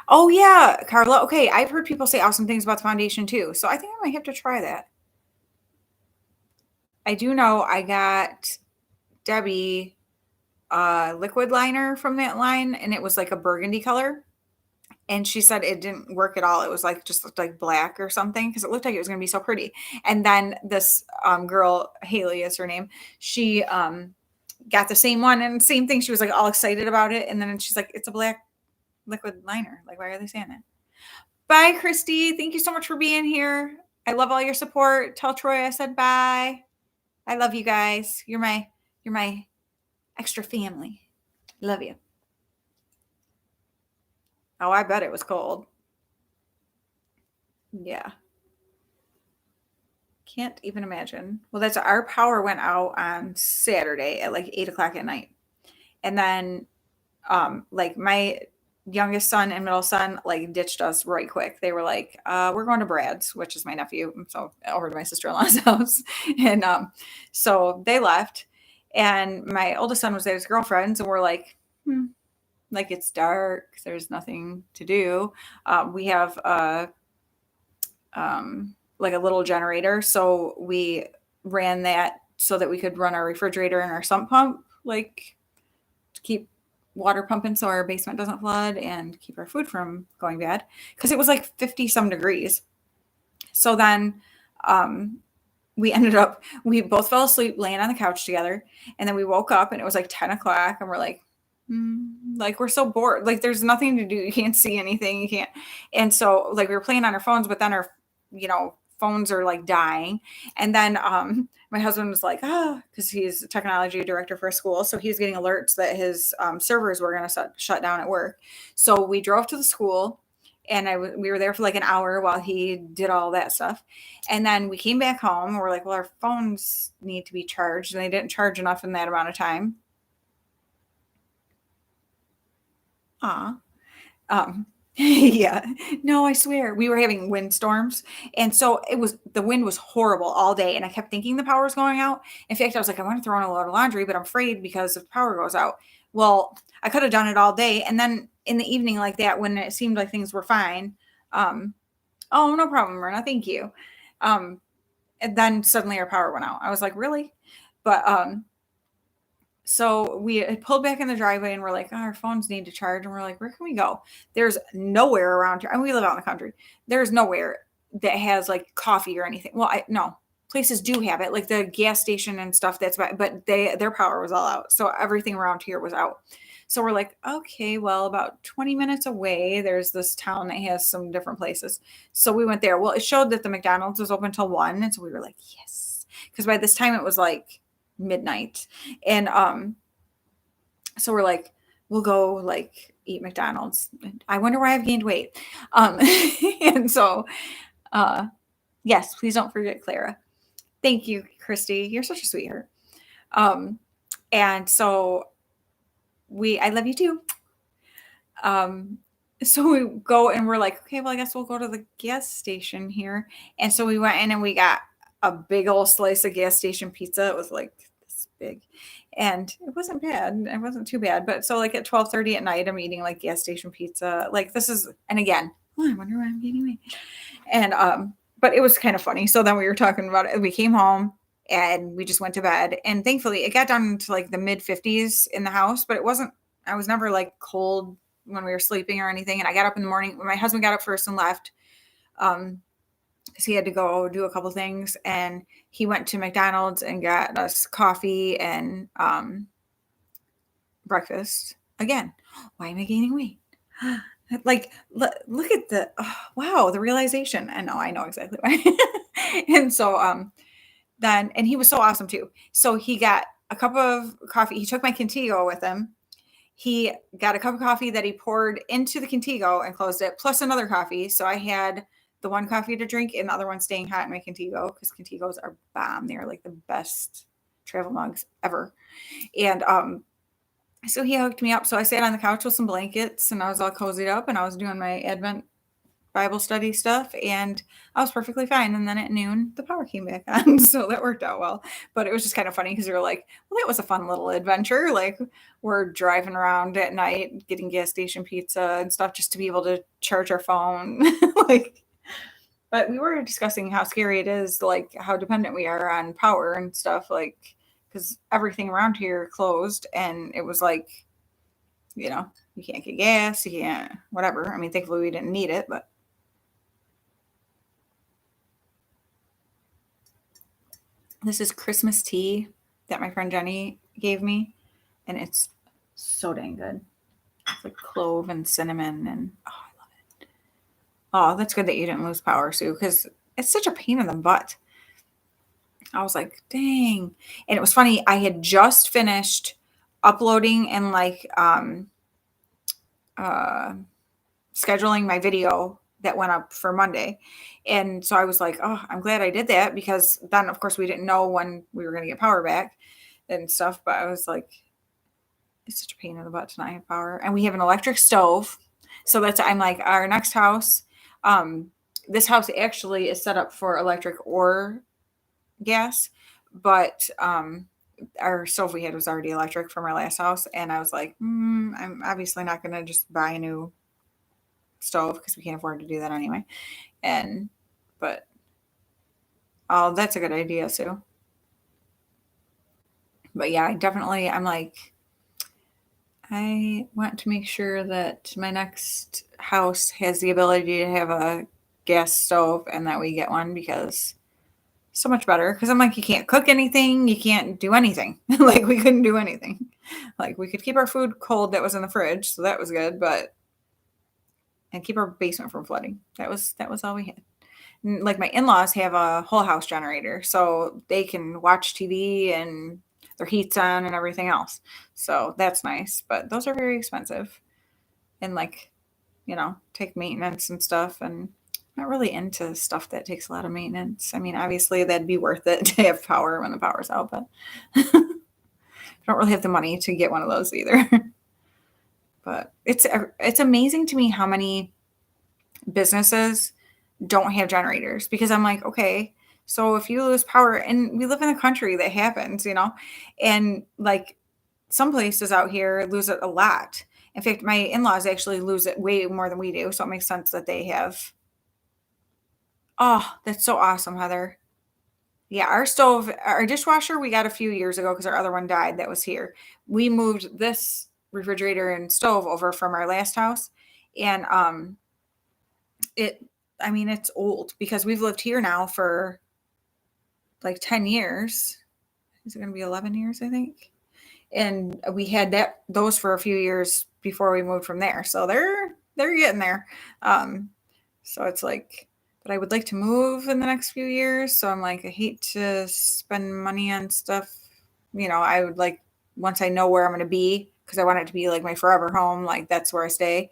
Oh yeah, Carla. Okay, I've heard people say awesome things about the foundation too, so I think I might have to try that. I do know I got Debbie a liquid liner from that line, and it was like a burgundy color. And she said it didn't work at all. It was like just looked like black or something because it looked like it was going to be so pretty. And then this girl, Haley is her name, she got the same one and same thing. She was like all excited about it, and then she's like, "It's a black liquid liner. Like, why are they saying that?" Bye, Christy. Thank you so much for being here. I love all your support. Tell Troy I said bye. I love you guys. You're my Extra family. Love you. Oh, I bet it was cold. Yeah. Can't even imagine. Well, that's our power went out on Saturday at like 8 o'clock at night. And then like my youngest son and middle son like ditched us right quick. They were like, we're going to Brad's, which is my nephew, so over to my sister-in-law's house. And so they left, and my oldest son was there with his girlfriends, and we're like, like it's dark, there's nothing to do. We have like a little generator, so we ran that so that we could run our refrigerator and our sump pump, like to keep water pumping so our basement doesn't flood and keep our food from going bad, because it was like 50 some degrees. So then we both fell asleep laying on the couch together, and then we woke up and it was like 10 o'clock, and we're like, like we're so bored, like there's nothing to do, you can't see anything, you can't. And so like we were playing on our phones, but then our phones are like dying. And then my husband was like, because he's a technology director for a school, so he's getting alerts that his servers were going to shut down at work. So we drove to the school, and we were there for like an hour while he did all that stuff. And then we came back home, and we're like, well, our phones need to be charged, and they didn't charge enough in that amount of time. Yeah, no, I swear we were having windstorms. And so the wind was horrible all day. And I kept thinking the power was going out. In fact, I was like, I want to throw in a load of laundry, but I'm afraid because if the power goes out, well, I could have done it all day. And then in the evening like that, when it seemed like things were fine, oh, no problem, Myrna, thank you. And then suddenly our power went out. I was like, really? But, so we had pulled back in the driveway, and we're like, our phones need to charge. And we're like, where can we go? There's nowhere around here. And we live out in the country. There's nowhere that has like coffee or anything. Well, no, places do have it, like the gas station and stuff. But their power was all out. So everything around here was out. So we're like, okay, well, about 20 minutes away, there's this town that has some different places. So we went there. Well, it showed that the McDonald's was open till 1. And so we were like, yes. Because by this time it was like midnight. And so we're like, we'll go like eat McDonald's. I wonder why I've gained weight. And so yes, please don't forget Clara. Thank you, Christy, you're such a sweetheart. And so I love you too. So we go, and we're like, okay, well, I guess we'll go to the gas station here. And so we went in, and we got a big old slice of gas station pizza. It was like this big, and it wasn't bad. It wasn't too bad. But so like at 12:30 at night, I'm eating like gas station pizza. Like and again, I wonder why I'm gaining weight. And but it was kind of funny. So then we were talking about it. We came home, and we just went to bed. And thankfully it got down to like the mid 50s in the house, but I was never like cold when we were sleeping or anything. And I got up in the morning. My husband got up first and left. Because he had to go do a couple things, and he went to McDonald's and got us coffee and breakfast. Again, why am I gaining weight? Like, look at wow, the realization. I know exactly why. And so and he was so awesome too. So he got a cup of coffee. He took my Contigo with him. He got a cup of coffee that he poured into the Contigo and closed it, plus another coffee. So I had the one coffee to drink and the other one staying hot in my Contigo, because Contigos are bomb. They're like the best travel mugs ever. And so he hooked me up. So I sat on the couch with some blankets, and I was all cozied up, and I was doing my Advent Bible study stuff, and I was perfectly fine. And then at noon, the power came back on. So that worked out well. But it was just kind of funny, because we were like, well, that was a fun little adventure. Like, we're driving around at night, getting gas station pizza and stuff, just to be able to charge our phone. But we were discussing how scary it is, like how dependent we are on power and stuff, like, because everything around here closed, and it was like, you can't get gas, you can't, whatever. I mean, thankfully we didn't need it, but. This is Christmas tea that my friend Jenny gave me, and it's so dang good. It's like clove and cinnamon, and I love it. Oh, that's good that you didn't lose power, Sue, because it's such a pain in the butt. I was like, dang. And it was funny. I had just finished uploading and like scheduling my video that went up for Monday. And so I was like, oh, I'm glad I did that, because then of course we didn't know when we were going to get power back and stuff. But I was like, it's such a pain in the butt to not have power. And we have an electric stove. So I'm like, our next house, this house actually is set up for electric or gas, but our stove we had was already electric from our last house. And I was like, I'm obviously not going to just buy a new stove because we can't afford to do that anyway. But that's a good idea, Sue. But yeah, I'm like, I want to make sure that my next house has the ability to have a gas stove and that we get one, because so much better. Because I'm like, you can't cook anything, you can't do anything. Like, we couldn't do anything. Like, we could keep our food cold that was in the fridge, so that was good, and keep our basement from flooding. That was all we had. Like, my in-laws have a whole house generator, so they can watch TV and their heat's on and everything else. So that's nice, but those are very expensive and like, take maintenance and stuff. And I'm not really into stuff that takes a lot of maintenance. I mean, obviously that'd be worth it to have power when the power's out, but I don't really have the money to get one of those either. But it's amazing to me how many businesses don't have generators, because I'm like, okay, so if you lose power, and we live in a country that happens, and like some places out here lose it a lot. In fact, my in-laws actually lose it way more than we do. So it makes sense that they have. Oh, that's so awesome, Heather. Yeah, our dishwasher, we got a few years ago because our other one died that was here. We moved this refrigerator and stove over from our last house. And it's old because we've lived here now for like 10 years. Is it going to be 11 years, I think? And we had those for a few years before we moved from there. So they're getting there. So it's like, but I would like to move in the next few years. So I'm like, I hate to spend money on stuff. I would like, once I know where I'm going to be, because I want it to be like my forever home. Like, that's where I stay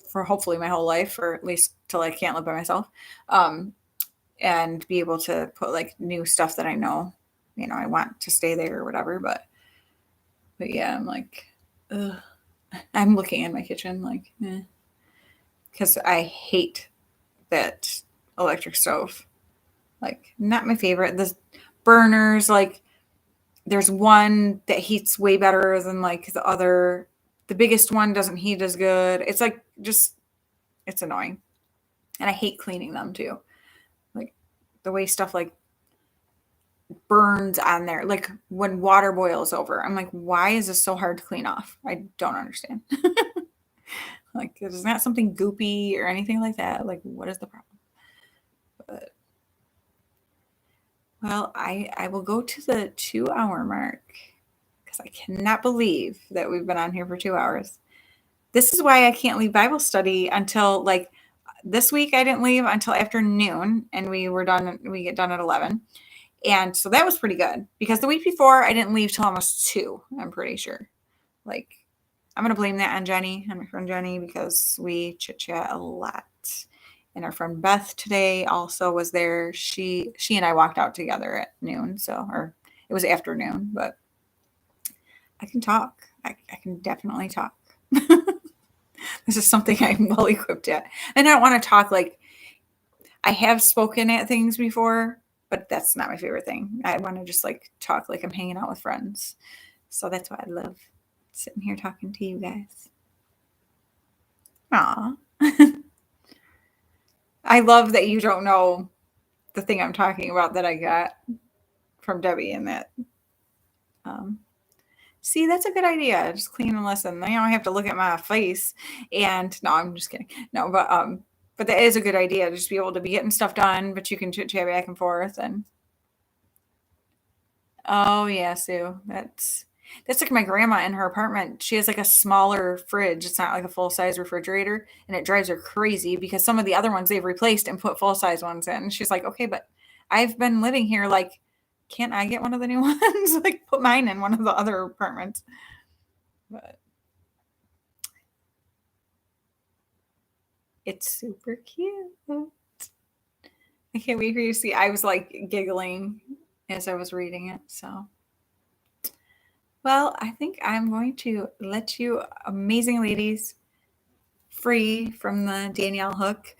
for hopefully my whole life, or at least till I can't live by myself. And be able to put like new stuff that I know, I want to stay there or whatever. But yeah, I'm like, ugh. I'm looking in my kitchen like, because I hate that electric stove. Like, not my favorite. The burners, like, there's one that heats way better than like the other. The biggest one doesn't heat as good. It's like, it's annoying. And I hate cleaning them too. Like, the way stuff like burns on there, like when water boils over, I'm like, why is this so hard to clean off? I don't understand. Like, it's not something goopy or anything like that. Like, what is the problem? But, well, I will go to the 2-hour mark, because I cannot believe that we've been on here for 2 hours. This is why I can't leave Bible study until, like, this week I didn't leave until after noon, and we get done at 11. And so that was pretty good, because the week before I didn't leave till almost 2, I'm pretty sure. Like, I'm going to blame that on Jenny, on my friend Jenny, because we chit chat a lot. And our friend Beth today also was there. She and I walked out together at noon. Or it was afternoon, but I can talk. I can definitely talk. This is something I'm well equipped at. And I don't want to talk like, I have spoken at things before, but that's not my favorite thing. I want to just like talk like I'm hanging out with friends. So that's why I love sitting here talking to you guys. Aw. I love that you don't know the thing I'm talking about that I got from Debbie and that. See, that's a good idea. Just clean and listen. Then you don't have to look at my face. And no, I'm just kidding. No, but that is a good idea. Just be able to be getting stuff done, but you can chit chat back and forth. And oh yeah, Sue, that's like my grandma in her apartment. She has like a smaller fridge. It's not like a full size refrigerator, and it drives her crazy because some of the other ones they've replaced and put full size ones in. And she's like, okay, but I've been living here like can't I get one of the new ones? Like put mine in one of the other apartments. But it's super cute. I can't wait for you to see. I was like giggling as I was reading it. So, well, I think I'm going to let you amazing ladies free from the Danielle hook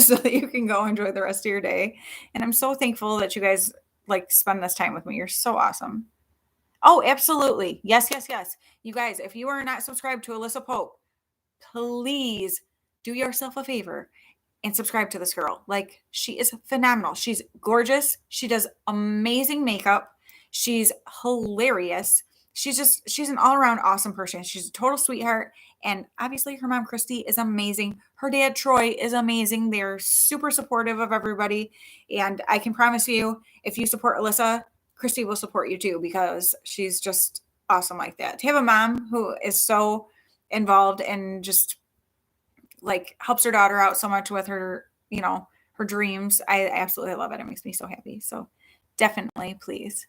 so that you can go enjoy the rest of your day. And I'm so thankful that you guys like spend this time with me. You're so awesome. Oh, absolutely. Yes, yes, yes. You guys, if you are not subscribed to Alyssa Pope, please do yourself a favor and subscribe to this girl. Like, she is phenomenal. She's gorgeous. She does amazing makeup. She's hilarious. She's an all around awesome person. She's a total sweetheart. And obviously, her mom, Christy, is amazing. Her dad, Troy, is amazing. They're super supportive of everybody. And I can promise you, if you support Alyssa, Christy will support you too, because she's just awesome like that. To have a mom who is so involved and just like helps her daughter out so much with her, her dreams. I absolutely love it. It makes me so happy. So definitely, please.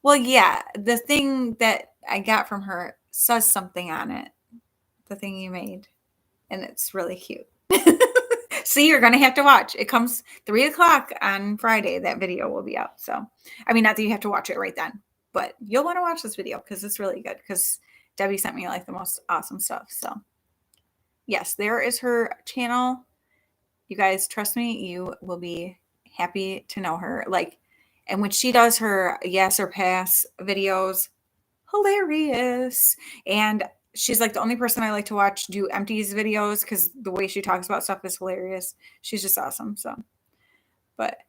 Well, yeah, the thing that I got from her says something on it, the thing you made, and it's really cute. See, you're going to have to watch. It comes 3:00 on Friday. That video will be out. So, I mean, not that you have to watch it right then, but you'll want to watch this video because it's really good, because Debbie sent me like the most awesome stuff. So yes, there is her channel. You guys, trust me, you will be happy to know her. Like, and when she does her yes or pass videos, hilarious. And she's like the only person I like to watch do empties videos, because the way she talks about stuff is hilarious. She's just awesome. So, but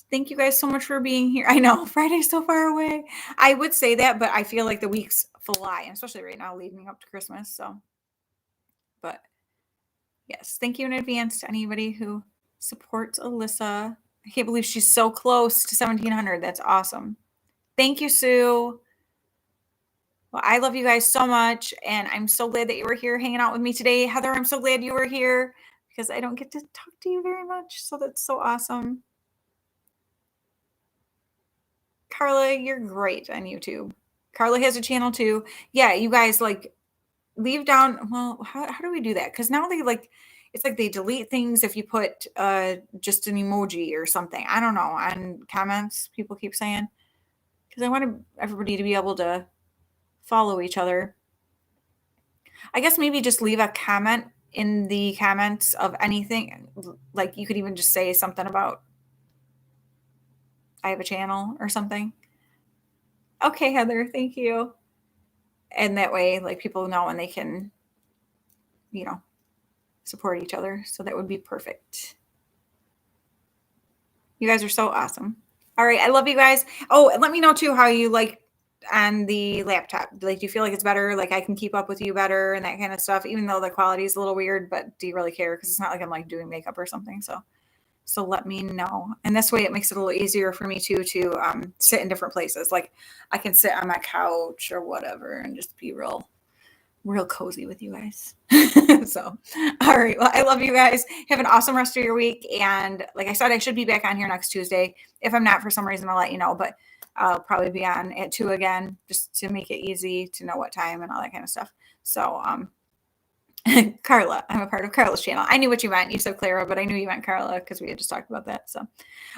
thank you guys so much for being here. I know Friday's so far away. I would say that, but I feel like the weeks fly, especially right now leading up to Christmas. So, but yes, thank you in advance to anybody who supports Alyssa. I can't believe she's so close to 1,700. That's awesome. Thank you, Sue. Well, I love you guys so much, and I'm so glad that you were here hanging out with me today. Heather, I'm so glad you were here, because I don't get to talk to you very much, so that's so awesome. Carla, you're great on YouTube. Carla has a channel too. Yeah, you guys, like, leave down. Well, how do we do that? Because now they like, it's like they delete things if you put just an emoji or something. I don't know, on comments, people keep saying, because I want everybody to be able to follow each other. I guess maybe just leave a comment in the comments of anything. Like, you could even just say something about, I have a channel or something. Okay, Heather, thank you. And that way, like, people know, and they can, support each other. So that would be perfect. You guys are so awesome. All right. I love you guys. Oh, and let me know too how you like on the laptop. Like, do you feel like it's better? Like, I can keep up with you better and that kind of stuff, even though the quality is a little weird, but do you really care? Because it's not like I'm like doing makeup or something. So let me know. And this way it makes it a little easier for me too, to sit in different places. Like, I can sit on my couch or whatever and just be real cozy with you guys. So, all right. Well, I love you guys. Have an awesome rest of your week. And like I said, I should be back on here next Tuesday. If I'm not, for some reason, I'll let you know, but I'll probably be on at 2 again, just to make it easy to know what time and all that kind of stuff. So, Carla, I'm a part of Carla's channel. I knew what you meant. You said Clara, but I knew you meant Carla because we had just talked about that. So,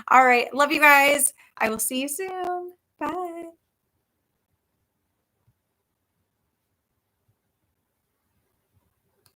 all right. Love you guys. I will see you soon. Bye.